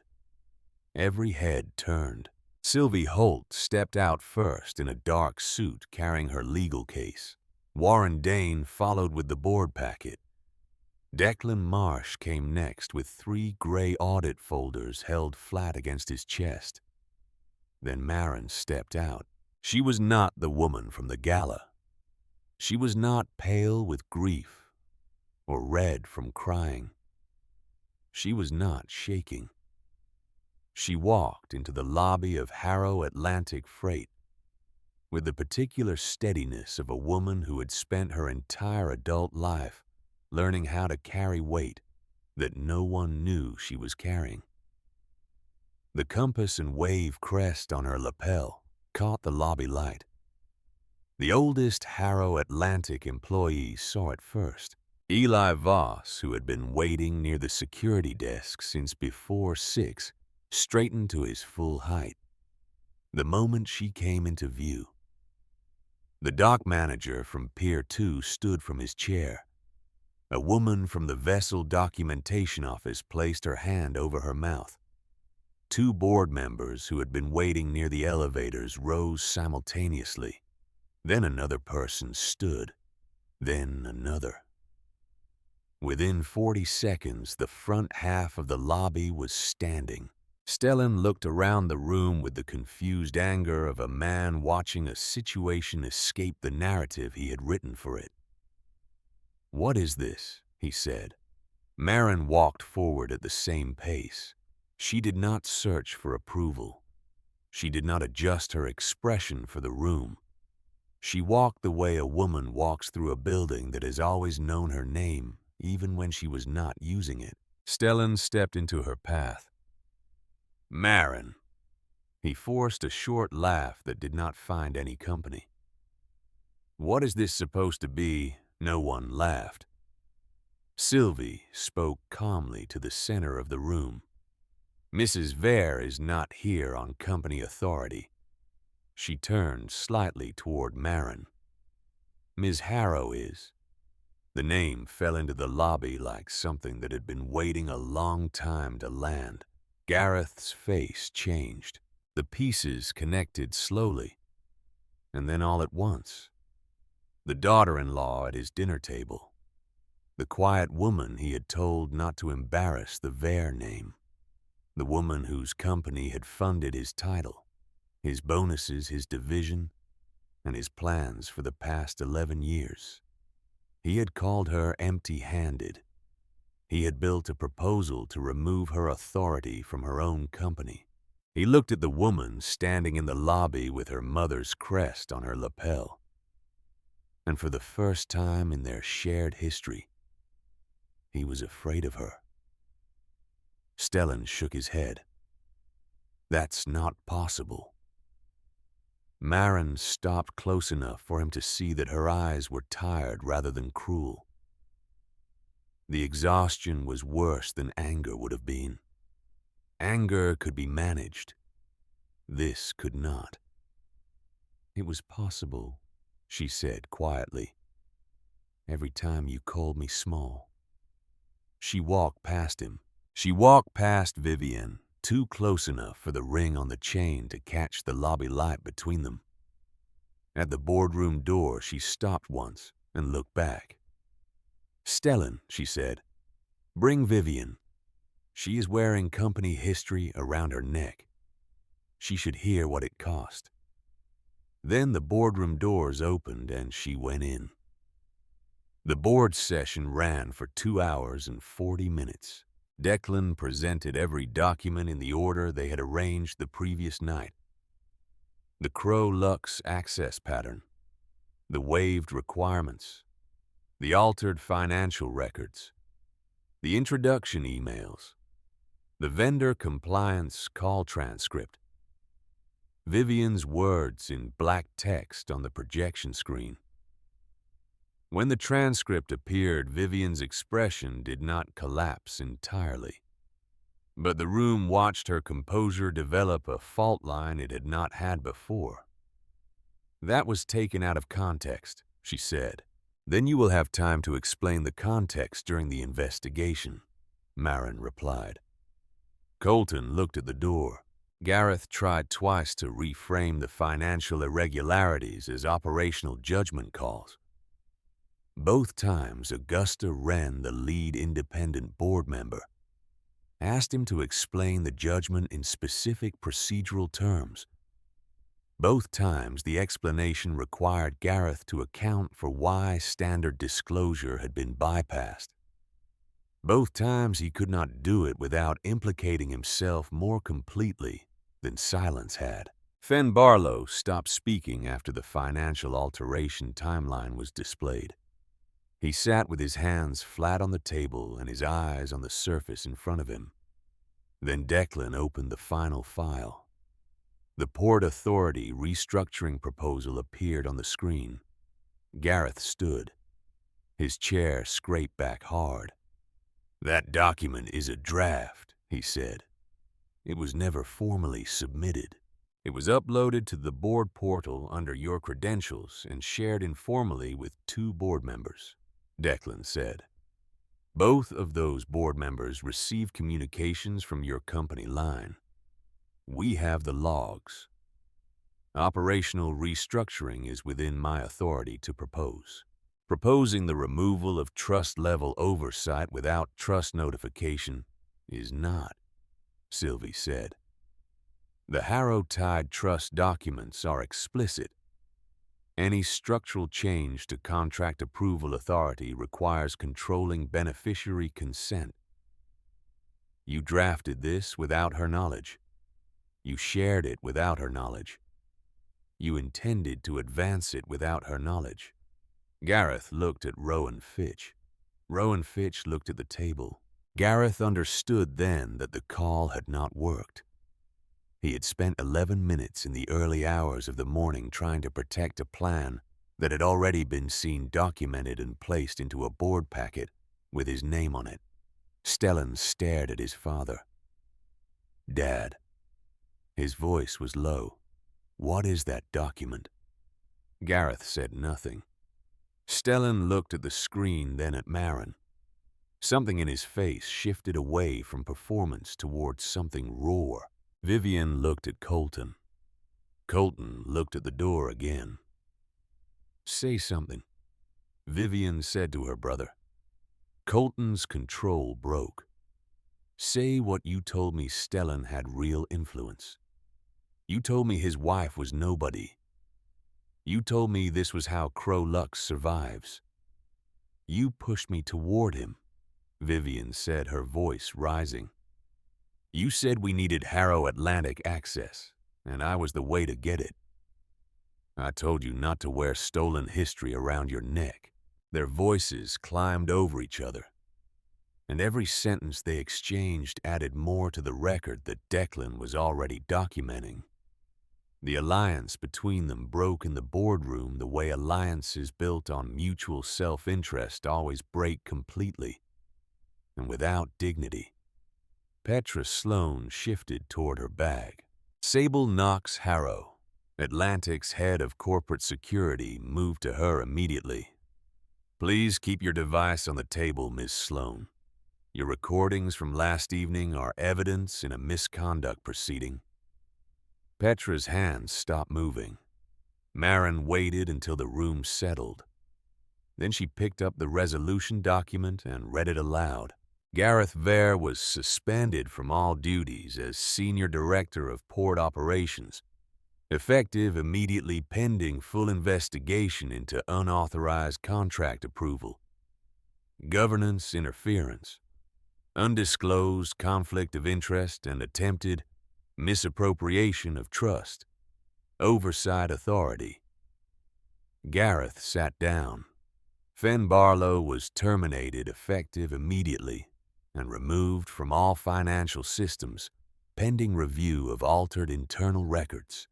Every head turned. Sylvie Holt stepped out first in a dark suit carrying her legal case. Warren Dane followed with the board packet. Declan Marsh came next with 3 gray audit folders held flat against his chest. Then Marin stepped out. She was not the woman from the gala. She was not pale with grief or red from crying. She was not shaking. She walked into the lobby of Harrow Atlantic Freight with the particular steadiness of a woman who had spent her entire adult life learning how to carry weight that no one knew she was carrying. The compass and wave crest on her lapel caught the lobby light. The oldest Harrow Atlantic employee saw it first. Eli Voss, who had been waiting near the security desk since before 6, straightened to his full height. The moment she came into view, the dock manager from Pier 2 stood from his chair. A woman from the vessel documentation office placed her hand over her mouth. 2 board members who had been waiting near the elevators rose simultaneously. Then another person stood. Then another. Within 40 seconds, the front half of the lobby was standing. Stellan looked around the room with the confused anger of a man watching a situation escape the narrative he had written for it. "What is this?" he said. Marin walked forward at the same pace. She did not search for approval. She did not adjust her expression for the room. She walked the way a woman walks through a building that has always known her name, even when she was not using it. Stellan stepped into her path. "Marin." He forced a short laugh that did not find any company. "What is this supposed to be?" No one laughed. Sylvie spoke calmly to the center of the room. "Mrs. Vare is not here on company authority." She turned slightly toward Marin. "Ms. Harrow is." The name fell into the lobby like something that had been waiting a long time to land. Gareth's face changed. The pieces connected slowly. And then all at once, the daughter-in-law at his dinner table. The quiet woman he had told not to embarrass the Vare name. The woman whose company had funded his title, his bonuses, his division, and his plans for the past 11 years. He had called her empty-handed. He had built a proposal to remove her authority from her own company. He looked at the woman standing in the lobby with her mother's crest on her lapel. And for the first time in their shared history, he was afraid of her. Stellan shook his head. That's not possible. Marin stopped close enough for him to see that her eyes were tired rather than cruel. The exhaustion was worse than anger would have been. Anger could be managed. This could not. It was possible, she said quietly. Every time you called me small. She walked past him. She walked past Vivian, too close enough for the ring on the chain to catch the lobby light between them. At the boardroom door, she stopped once and looked back. "Stellan," she said, "bring Vivian. She is wearing company history around her neck. She should hear what it cost." Then the boardroom doors opened and she went in. The board session ran for 2 hours and 40 minutes. Declan presented every document in the order they had arranged the previous night. The Crow Lux access pattern, the waived requirements, the altered financial records, the introduction emails, the vendor compliance call transcript, Vivian's words in black text on the projection screen. When the transcript appeared, Vivian's expression did not collapse entirely. But the room watched her composure develop a fault line it had not had before. "That was taken out of context," she said. "Then you will have time to explain the context during the investigation," Marin replied. Colton looked at the door. Gareth tried twice to reframe the financial irregularities as operational judgment calls. Both times, Augusta Wren, the lead independent board member, asked him to explain the judgment in specific procedural terms. Both times, the explanation required Gareth to account for why standard disclosure had been bypassed. Both times, he could not do it without implicating himself more completely than silence had. Fen Barlow stopped speaking after the financial alteration timeline was displayed. He sat with his hands flat on the table and his eyes on the surface in front of him. Then Declan opened the final file. The Port Authority restructuring proposal appeared on the screen. Gareth stood. His chair scraped back hard. "That document is a draft," he said. "It was never formally submitted. It was uploaded to the board portal under your credentials and shared informally with 2 board members," Declan said. "Both of those board members received communications from your company line. We have the logs. Operational restructuring is within my authority to propose. Proposing the removal of trust-level oversight without trust notification is not," Sylvie said. "The Harrow Tide Trust documents are explicit. Any structural change to contract approval authority requires controlling beneficiary consent. You drafted this without her knowledge. You shared it without her knowledge. You intended to advance it without her knowledge." Gareth looked at Rowan Fitch. Rowan Fitch looked at the table. Gareth understood then that the call had not worked. He had spent 11 minutes in the early hours of the morning trying to protect a plan that had already been seen documented and placed into a board packet with his name on it. Stellan stared at his father. "Dad." His voice was low. "What is that document?" Gareth said nothing. Stellan looked at the screen, then at Marin. Something in his face shifted away from performance towards something raw. Vivian looked at Colton. Colton looked at the door again. "Say something," Vivian said to her brother. Colton's control broke. "Say what you told me Stellan had real influence. You told me his wife was nobody. You told me this was how Crow Lux survives. You pushed me toward him," Vivian said, her voice rising. "You said we needed Harrow Atlantic access, and I was the way to get it. I told you not to wear stolen history around your neck." Their voices climbed over each other. and every sentence they exchanged added more to the record that Declan was already documenting. The alliance between them broke in the boardroom the way alliances built on mutual self-interest always break completely, and without dignity. Petra Sloane shifted toward her bag. Sable Knox Harrow, Atlantic's head of corporate security, moved to her immediately. "Please keep your device on the table, Miss Sloane. Your recordings from last evening are evidence in a misconduct proceeding." Petra's hands stopped moving. Marin waited until the room settled. Then she picked up the resolution document and read it aloud. Gareth Vare was suspended from all duties as Senior Director of Port Operations, effective immediately pending full investigation into unauthorized contract approval, governance interference, undisclosed conflict of interest, and attempted misappropriation of trust, oversight authority. Gareth sat down. Fen Barlow was terminated effective immediately and removed from all financial systems, pending review of altered internal records.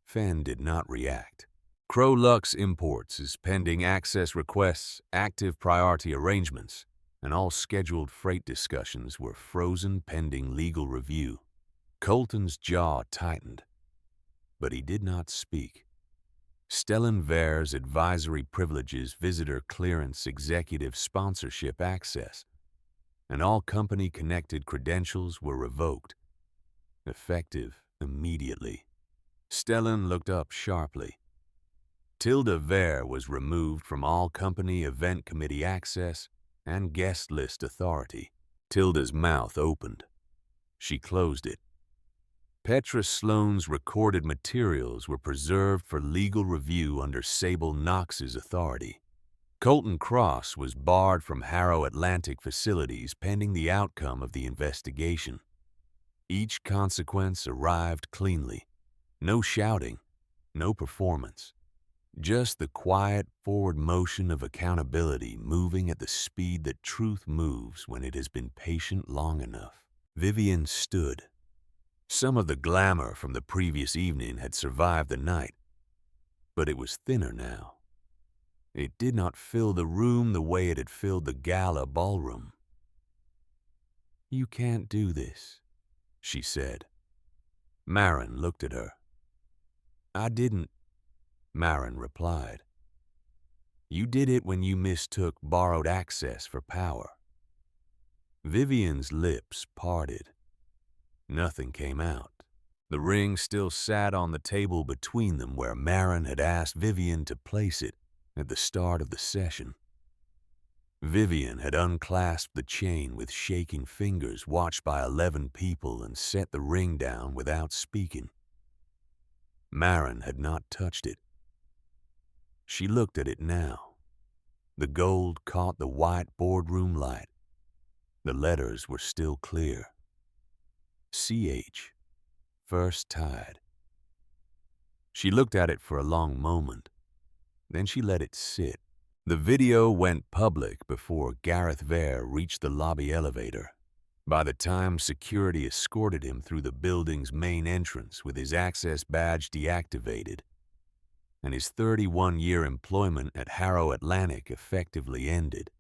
Fen did not react. Crow Lux Imports is pending access requests, active priority arrangements, and all scheduled freight discussions were frozen pending legal review. Colton's jaw tightened, but he did not speak. Stellan Vare's advisory privileges, visitor clearance, executive sponsorship access, and all company-connected credentials were revoked, effective immediately. Stellan looked up sharply. Tilda Vare was removed from all company event committee access and guest list authority. Tilda's mouth opened. She closed it. Petra Sloane's recorded materials were preserved for legal review under Sable Knox's authority. Colton Cross was barred from Harrow Atlantic facilities pending the outcome of the investigation. Each consequence arrived cleanly. No shouting, no performance. Just the quiet forward motion of accountability moving at the speed that truth moves when it has been patient long enough. Vivian stood. Some of the glamour from the previous evening had survived the night, but it was thinner now. It did not fill the room the way it had filled the gala ballroom. "You can't do this," she said. Marin looked at her. "I didn't," Marin replied. "You did it when you mistook borrowed access for power." Vivian's lips parted. Nothing came out. The ring still sat on the table between them where Marin had asked Vivian to place it at the start of the session. Vivian had unclasped the chain with shaking fingers, watched by 11 people, and set the ring down without speaking. Marin had not touched it. She looked at it now. The gold caught the white boardroom light. The letters were still clear. CH, first tide. She looked at it for a long moment. Then she let it sit. The video went public before Gareth Vare reached the lobby elevator. By the time security escorted him through the building's main entrance with his access badge deactivated, and his 31-year employment at Harrow Atlantic effectively ended.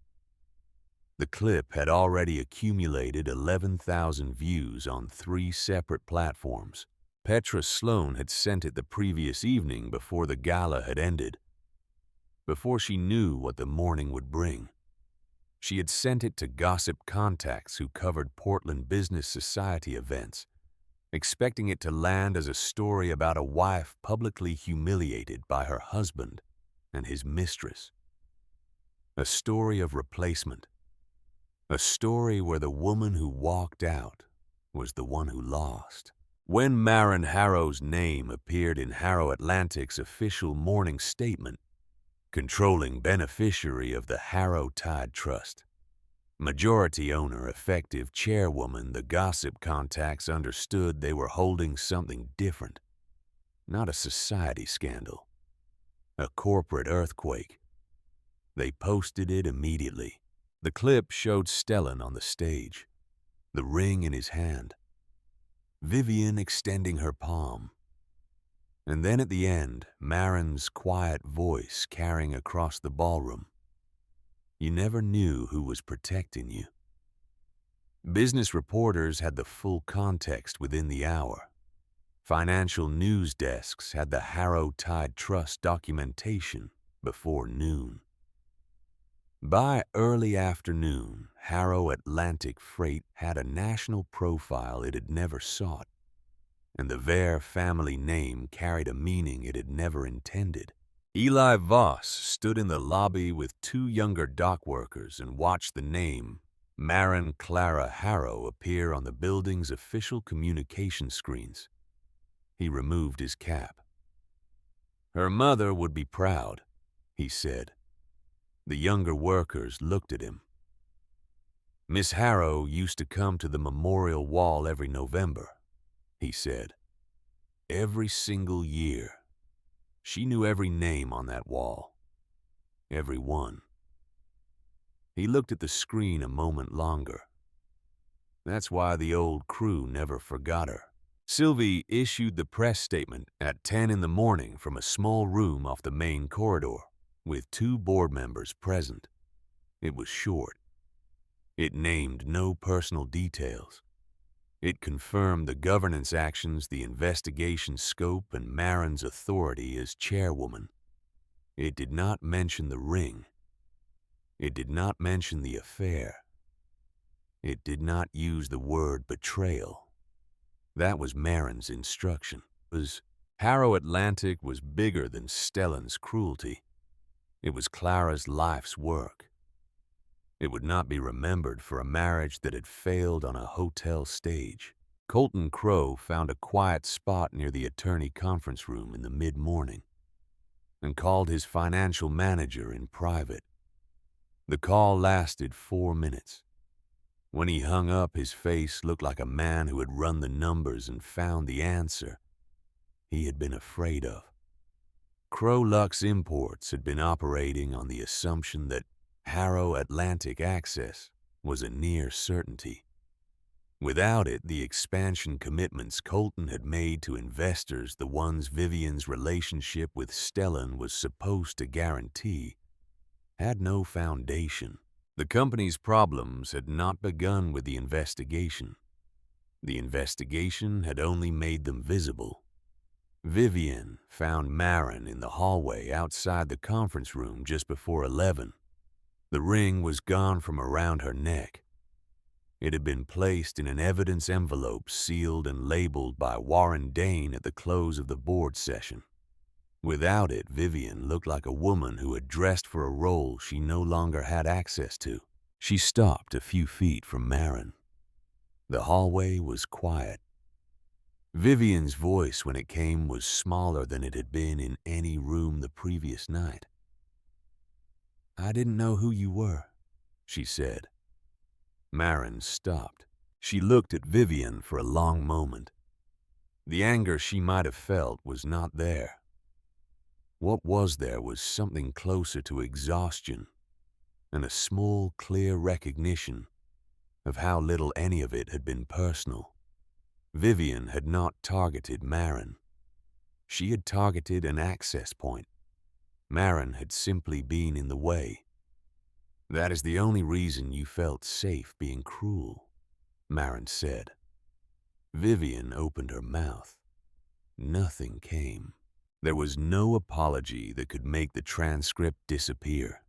The clip had already accumulated 11,000 views on 3 separate platforms. Petra Sloane had sent it the previous evening before the gala had ended, before she knew what the morning would bring. She had sent it to gossip contacts who covered Portland Business Society events, expecting it to land as a story about a wife publicly humiliated by her husband and his mistress. A story of replacement. A story where the woman who walked out was the one who lost. When Marin Harrow's name appeared in Harrow Atlantic's official morning statement, controlling beneficiary of the Harrow Tide Trust, majority owner, effective chairwoman, the gossip contacts understood they were holding something different. Not a society scandal. A corporate earthquake. They posted it immediately. The clip showed Stellan on the stage, the ring in his hand, Vivian extending her palm. And then at the end, Marin's quiet voice carrying across the ballroom. You never knew who was protecting you. Business reporters had the full context within the hour. Financial news desks had the Harrow Tide Trust documentation before noon. By early afternoon, Harrow Atlantic Freight had a national profile it had never sought, and the Vare family name carried a meaning it had never intended. Eli Voss stood in the lobby with two younger dock workers and watched the name Marin Clara Harrow appear on the building's official communication screens. He removed his cap. Her mother would be proud, he said. The younger workers looked at him. Miss Harrow used to come to the memorial wall every November, he said. Every single year. She knew every name on that wall. Every one. He looked at the screen a moment longer. That's why the old crew never forgot her. Sylvie issued the press statement at 10 in the morning from a small room off the main corridor, with two board members present. It was short. It named no personal details. It confirmed the governance actions, the investigation scope, and Marin's authority as chairwoman. It did not mention the ring. It did not mention the affair. It did not use the word betrayal. That was Marin's instruction. Harrow Atlantic was bigger than Stellan's cruelty. It was Clara's life's work. It would not be remembered for a marriage that had failed on a hotel stage. Colton Crow found a quiet spot near the attorney conference room in the mid-morning and called his financial manager in private. The call lasted 4 minutes. When he hung up, his face looked like a man who had run the numbers and found the answer he had been afraid of. Crow Lux Imports had been operating on the assumption that Harrow Atlantic access was a near certainty. Without it, the expansion commitments Colton had made to investors, the ones Vivian's relationship with Stellan was supposed to guarantee, had no foundation. The company's problems had not begun with the investigation. The investigation had only made them visible. Vivian found Marin in the hallway outside the conference room just before 11. The ring was gone from around her neck. It had been placed in an evidence envelope sealed and labeled by Warren Dane at the close of the board session. Without it, Vivian looked like a woman who had dressed for a role she no longer had access to. She stopped a few feet from Marin. The hallway was quiet. Vivian's voice, when it came, was smaller than it had been in any room the previous night. I didn't know who you were, she said. Marin stopped. She looked at Vivian for a long moment. The anger she might have felt was not there. What was there was something closer to exhaustion and a small, clear recognition of how little any of it had been personal. Vivian had not targeted Marin. She had targeted an access point. Marin had simply been in the way. That is the only reason you felt safe being cruel, Marin said. Vivian opened her mouth. Nothing came. There was no apology that could make the transcript disappear.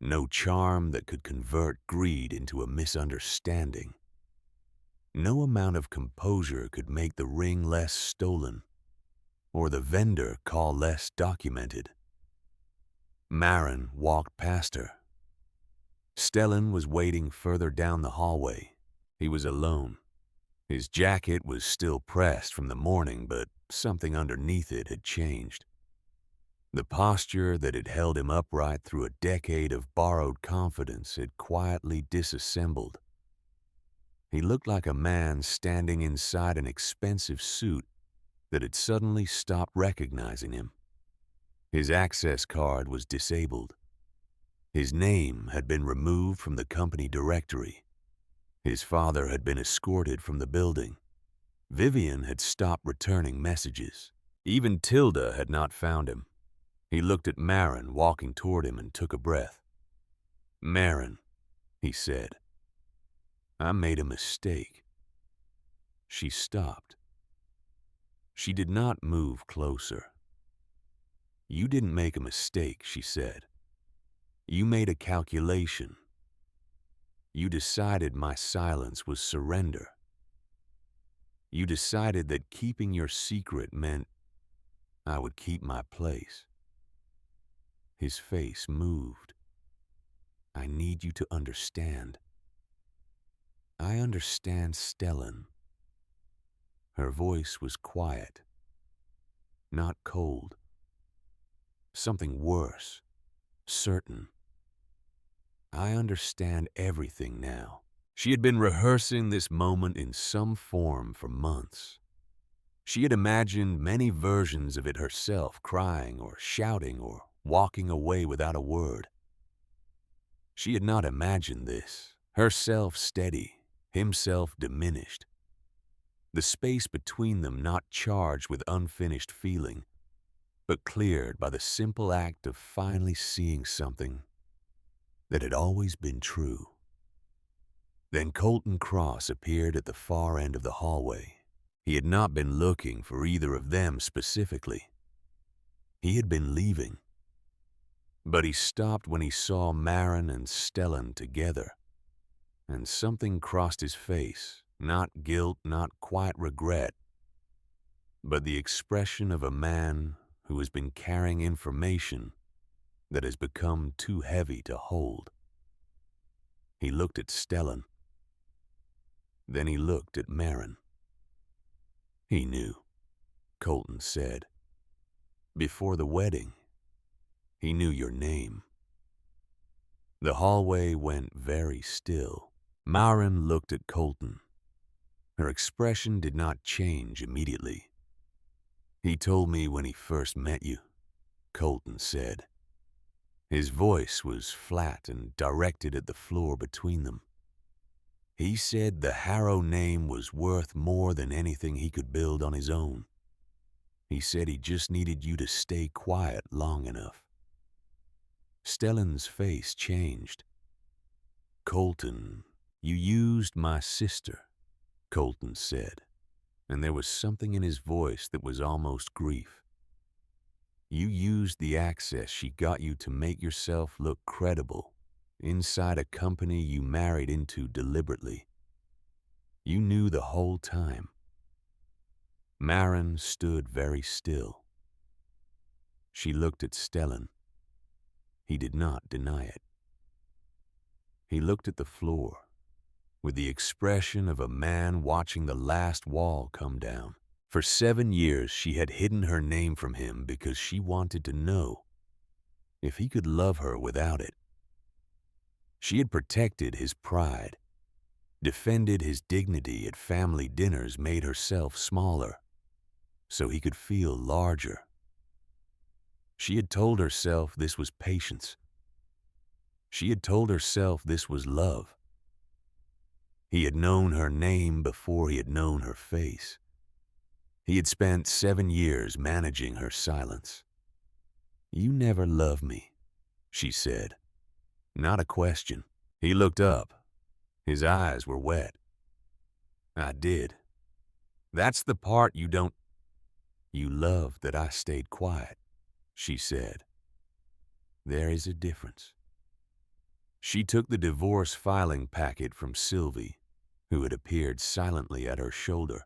No charm that could convert greed into a misunderstanding. No amount of composure could make the ring less stolen, or the vendor call less documented. Marin walked past her. Stellan was waiting further down the hallway. He was alone. His jacket was still pressed from the morning, but something underneath it had changed. The posture that had held him upright through a decade of borrowed confidence had quietly disassembled. He looked like a man standing inside an expensive suit that had suddenly stopped recognizing him. His access card was disabled. His name had been removed from the company directory. His father had been escorted from the building. Vivian had stopped returning messages. Even Tilda had not found him. He looked at Marin walking toward him and took a breath. "Marin," he said, "I made a mistake." She stopped. She did not move closer. "You didn't make a mistake," she said. "You made a calculation. You decided my silence was surrender. You decided that keeping your secret meant I would keep my place." His face moved. "I need you to understand. I understand Stellan." Her voice was quiet, not cold. Something worse, certain. "I understand everything now." She had been rehearsing this moment in some form for months. She had imagined many versions of it herself, crying or shouting or walking away without a word. She had not imagined this, herself steady, himself diminished. The space between them not charged with unfinished feeling, but cleared by the simple act of finally seeing something that had always been true. Then Colton Cross appeared at the far end of the hallway. He had not been looking for either of them specifically. He had been leaving. But he stopped when he saw Marin and Stellan together, and something crossed his face, not guilt, not quite regret, but the expression of a man who has been carrying information that has become too heavy to hold. He looked at Stellan. Then he looked at Marin. "He knew," Colton said. "Before the wedding, he knew your name." The hallway went very still. Marin looked at Colton. Her expression did not change immediately. "He told me when he first met you," Colton said. His voice was flat and directed at the floor between them. "He said the Harrow name was worth more than anything he could build on his own. He said he just needed you to stay quiet long enough." Stellan's face changed. "Colton, you used my sister," Colton said, and there was something in his voice that was almost grief. "You used the access she got you to make yourself look credible inside a company you married into deliberately. You knew the whole time." Marin stood very still. She looked at Stellan. He did not deny it. He looked at the floor with the expression of a man watching the last wall come down. For 7 years she had hidden her name from him because she wanted to know if he could love her without it. She had protected his pride, defended his dignity at family dinners, made herself smaller so he could feel larger. She had told herself this was patience. She had told herself this was love. He had known her name before he had known her face. He had spent 7 years managing her silence. "You never loved me," she said. Not a question. He looked up. His eyes were wet. "I did. That's the part you don't—" "You loved that I stayed quiet," she said. "There is a difference." She took the divorce filing packet from Sylvie, who had appeared silently at her shoulder,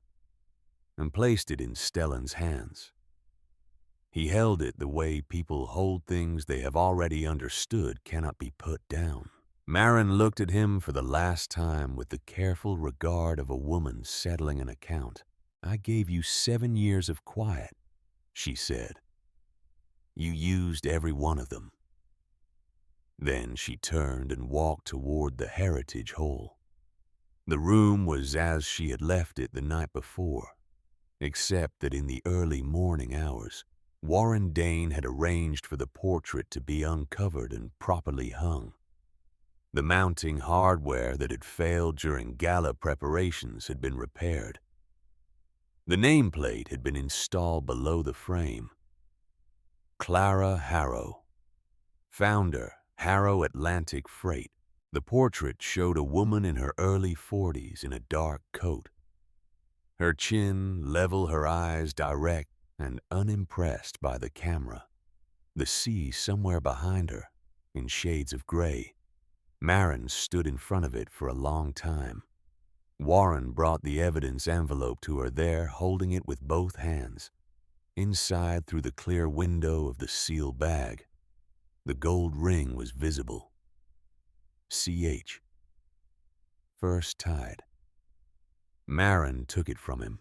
and placed it in Stellan's hands. He held it the way people hold things they have already understood cannot be put down. Marin looked at him for the last time with the careful regard of a woman settling an account. "I gave you 7 years of quiet," she said. "You used every one of them." Then she turned and walked toward the Heritage Hall. The room was as she had left it the night before, except that in the early morning hours, Warren Dane had arranged for the portrait to be uncovered and properly hung. The mounting hardware that had failed during gala preparations had been repaired. The nameplate had been installed below the frame. Clara Harrow, founder, Harrow Atlantic Freight. The portrait showed a woman in her early 40s in a dark coat. Her chin level, her eyes direct and unimpressed by the camera. The sea somewhere behind her, in shades of gray. Marin stood in front of it for a long time. Warren brought the evidence envelope to her there, holding it with both hands. Inside, through the clear window of the sealed bag, the gold ring was visible. CH. First tied. Marin took it from him.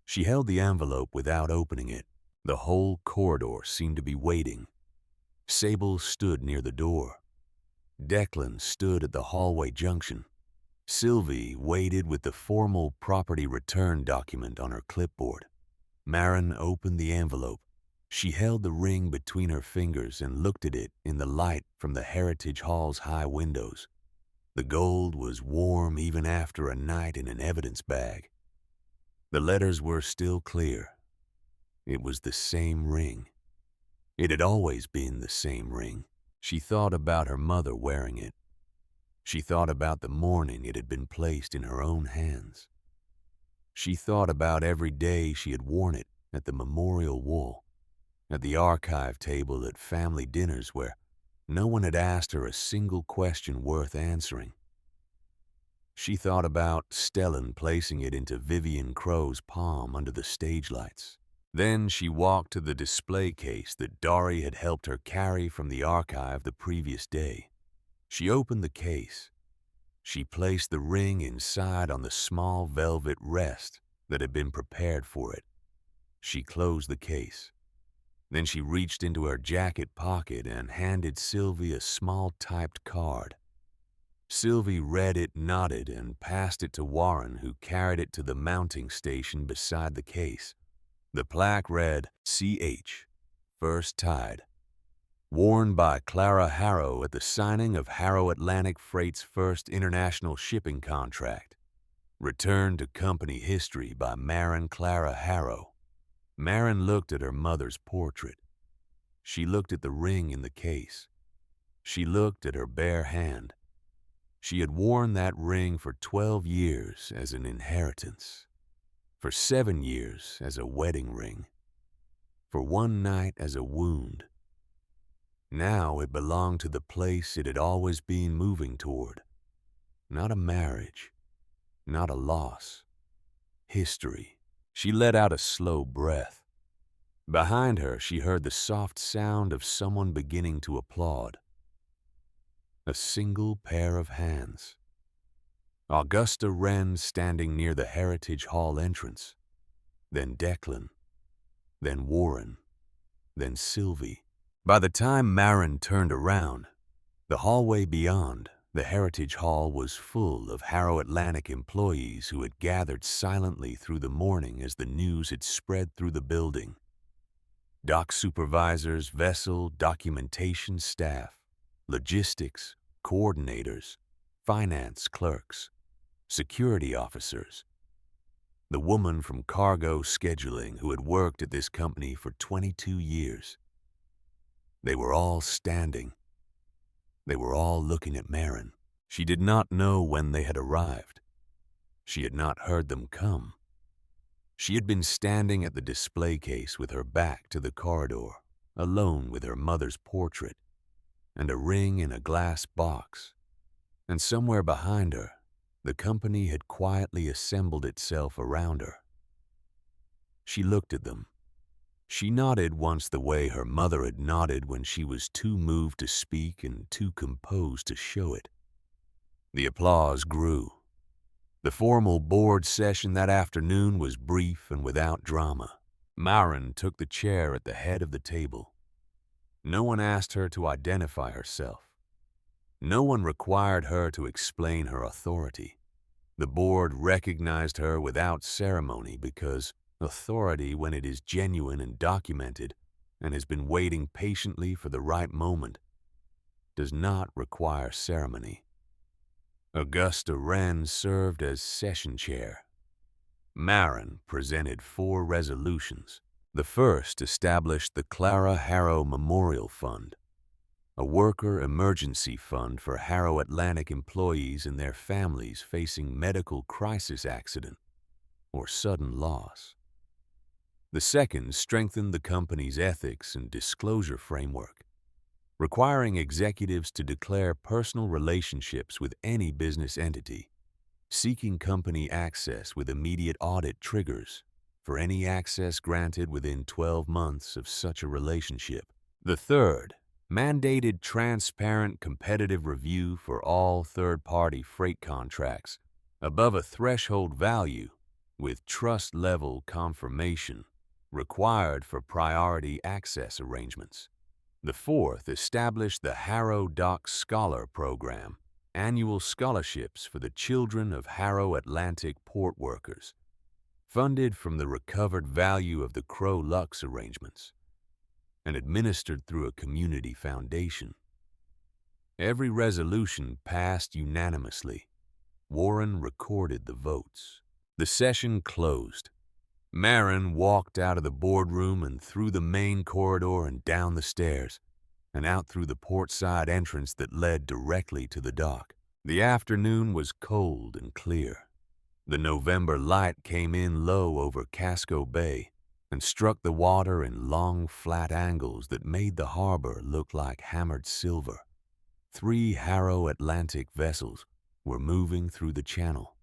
She held the envelope without opening it. The whole corridor seemed to be waiting. Sable stood near the door. Declan stood at the hallway junction. Sylvie waited with the formal property return document on her clipboard. Marin opened the envelope. She held the ring between her fingers and looked at it in the light from the Heritage Hall's high windows. The gold was warm even after a night in an evidence bag. The letters were still clear. It was the same ring. It had always been the same ring. She thought about her mother wearing it. She thought about the morning it had been placed in her own hands. She thought about every day she had worn it at the memorial wall, at the archive table at family dinners where no one had asked her a single question worth answering. She thought about Stellan placing it into Vivian Crow's palm under the stage lights. Then she walked to the display case that Dory had helped her carry from the archive the previous day. She opened the case. She placed the ring inside on the small velvet rest that had been prepared for it. She closed the case. Then she reached into her jacket pocket and handed Sylvie a small typed card. Sylvie read it, nodded, and passed it to Warren, who carried it to the mounting station beside the case. The plaque read, CH, first tied. Worn by Clara Harrow at the signing of Harrow Atlantic Freight's first international shipping contract. Returned to company history by Marin Clara Harrow. Marin looked at her mother's portrait. She looked at the ring in the case. She looked at her bare hand. She had worn that ring for 12 years as an inheritance, for 7 years as a wedding ring, for one night as a wound. Now it belonged to the place it had always been moving toward. Not a marriage, not a loss. History. She let out a slow breath. Behind her, she heard the soft sound of someone beginning to applaud. A single pair of hands. Augusta Wren standing near the Heritage Hall entrance. Then Declan. Then Warren. Then Sylvie. By the time Marin turned around, the hallway beyond, the Heritage Hall was full of Harrow Atlantic employees who had gathered silently through the morning as the news had spread through the building. Dock supervisors, vessel, documentation staff, logistics, coordinators, finance clerks, security officers. The woman from cargo scheduling who had worked at this company for 22 years. They were all standing. They were all looking at Marin. She did not know when they had arrived. She had not heard them come. She had been standing at the display case with her back to the corridor, alone with her mother's portrait, and a ring in a glass box. And somewhere behind her, the company had quietly assembled itself around her. She looked at them. She nodded once the way her mother had nodded when she was too moved to speak and too composed to show it. The applause grew. The formal board session that afternoon was brief and without drama. Marin took the chair at the head of the table. No one asked her to identify herself. No one required her to explain her authority. The board recognized her without ceremony because Authority, when it is genuine and documented and has been waiting patiently for the right moment, does not require ceremony. Augusta Wren served as session chair. Marin presented 4 resolutions. The first established the Clara Harrow Memorial Fund, a worker emergency fund for Harrow Atlantic employees and their families facing medical crisis accident or sudden loss. The second strengthened the company's ethics and disclosure framework, requiring executives to declare personal relationships with any business entity, seeking company access with immediate audit triggers for any access granted within 12 months of such a relationship. The third mandated transparent competitive review for all third-party freight contracts above a threshold value with trust-level confirmation required for priority access arrangements. The fourth established the Harrow Dock Scholar Program, annual scholarships for the children of Harrow Atlantic port workers, funded from the recovered value of the Crow Lux arrangements, and administered through a community foundation. Every resolution passed unanimously. Warren recorded the votes. The session closed. Marin walked out of the boardroom and through the main corridor and down the stairs, and out through the portside entrance that led directly to the dock. The afternoon was cold and clear. The November light came in low over Casco Bay and struck the water in long, flat angles that made the harbor look like hammered silver. 3 Harrow Atlantic vessels were moving through the channel,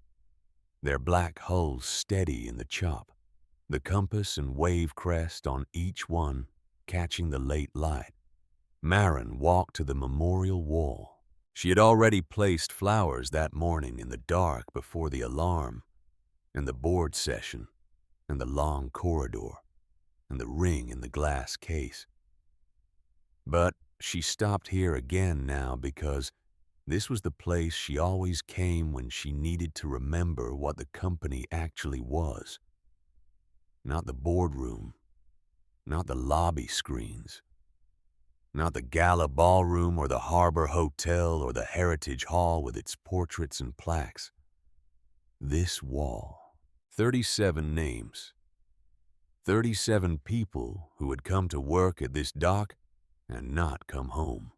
their black hulls steady in the chop, the compass and wave crest on each one catching the late light. Marin walked to the memorial wall. She had already placed flowers that morning in the dark before the alarm, and the board session, and the long corridor, and the ring in the glass case. But she stopped here again now because this was the place she always came when she needed to remember what the company actually was. Not the boardroom, not the lobby screens, not the gala ballroom or the Harbor Hotel or the Heritage Hall with its portraits and plaques. This wall. 37 names. 37 people who had come to work at this dock and not come home.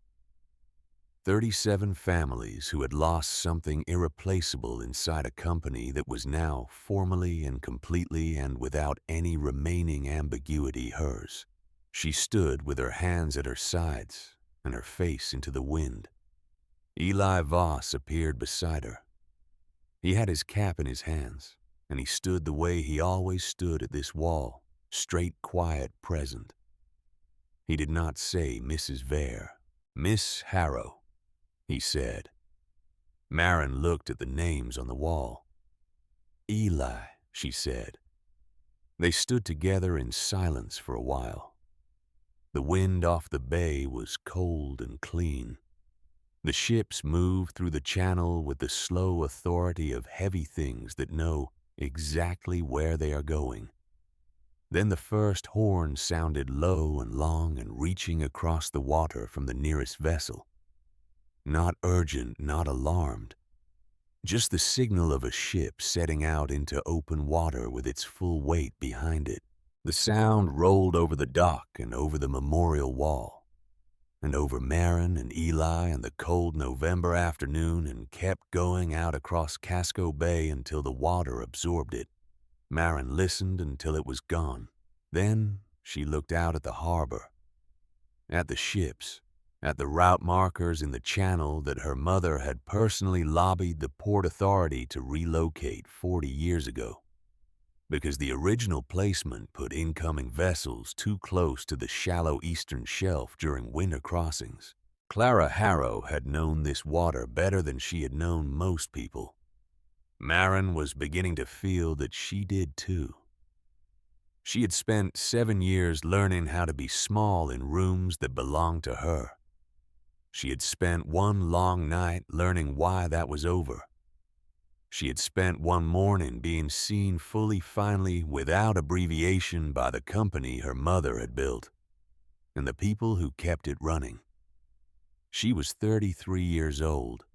37 families who had lost something irreplaceable inside a company that was now formally and completely and without any remaining ambiguity hers. She stood with her hands at her sides and her face into the wind. Eli Voss appeared beside her. He had his cap in his hands, and he stood the way he always stood at this wall, straight, quiet, present. He did not say Mrs. Vere. Miss Harrow, he said. Marin looked at the names on the wall. Eli, she said. They stood together in silence for a while. The wind off the bay was cold and clean. The ships moved through the channel with the slow authority of heavy things that know exactly where they are going. Then the first horn sounded low and long and reaching across the water from the nearest vessel. Not urgent, not alarmed. Just the signal of a ship setting out into open water with its full weight behind it. The sound rolled over the dock and over the memorial wall, and over Marin and Eli and the cold November afternoon, and kept going out across Casco Bay until the water absorbed it. Marin listened until it was gone. Then she looked out at the harbor, at the ships, at the route markers in the channel that her mother had personally lobbied the Port Authority to relocate 40 years ago, because the original placement put incoming vessels too close to the shallow eastern shelf during winter crossings. Clara Harrow had known this water better than she had known most people. Marin was beginning to feel that she did too. She had spent 7 years learning how to be small in rooms that belonged to her. She had spent one long night learning why that was over. She had spent one morning being seen fully finally without abbreviation by the company her mother had built, and the people who kept it running. She was 33 years old,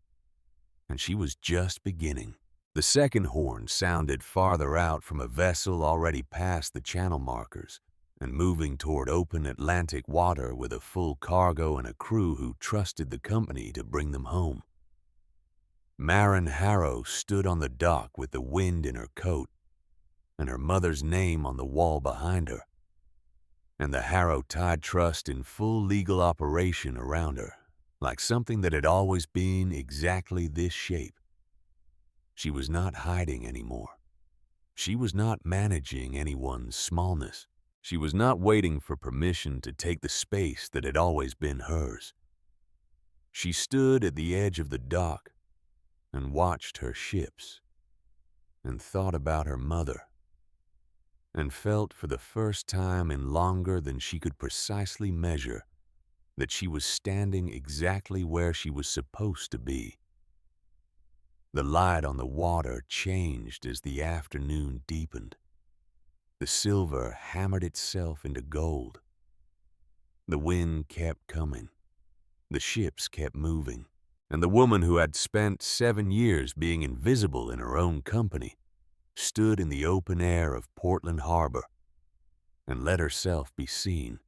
and she was just beginning. The second horn sounded farther out from a vessel already past the channel markers and moving toward open Atlantic water with a full cargo and a crew who trusted the company to bring them home. Maren Harrow stood on the dock with the wind in her coat and her mother's name on the wall behind her, and the Harrow Tide Trust in full legal operation around her, like something that had always been exactly this shape. She was not hiding anymore. She was not managing anyone's smallness. She was not waiting for permission to take the space that had always been hers. She stood at the edge of the dock and watched her ships and thought about her mother and felt for the first time in longer than she could precisely measure that she was standing exactly where she was supposed to be. The light on the water changed as the afternoon deepened. The silver hammered itself into gold. The wind kept coming. The ships kept moving. And the woman who had spent 7 years being invisible in her own company stood in the open air of Portland Harbor and let herself be seen.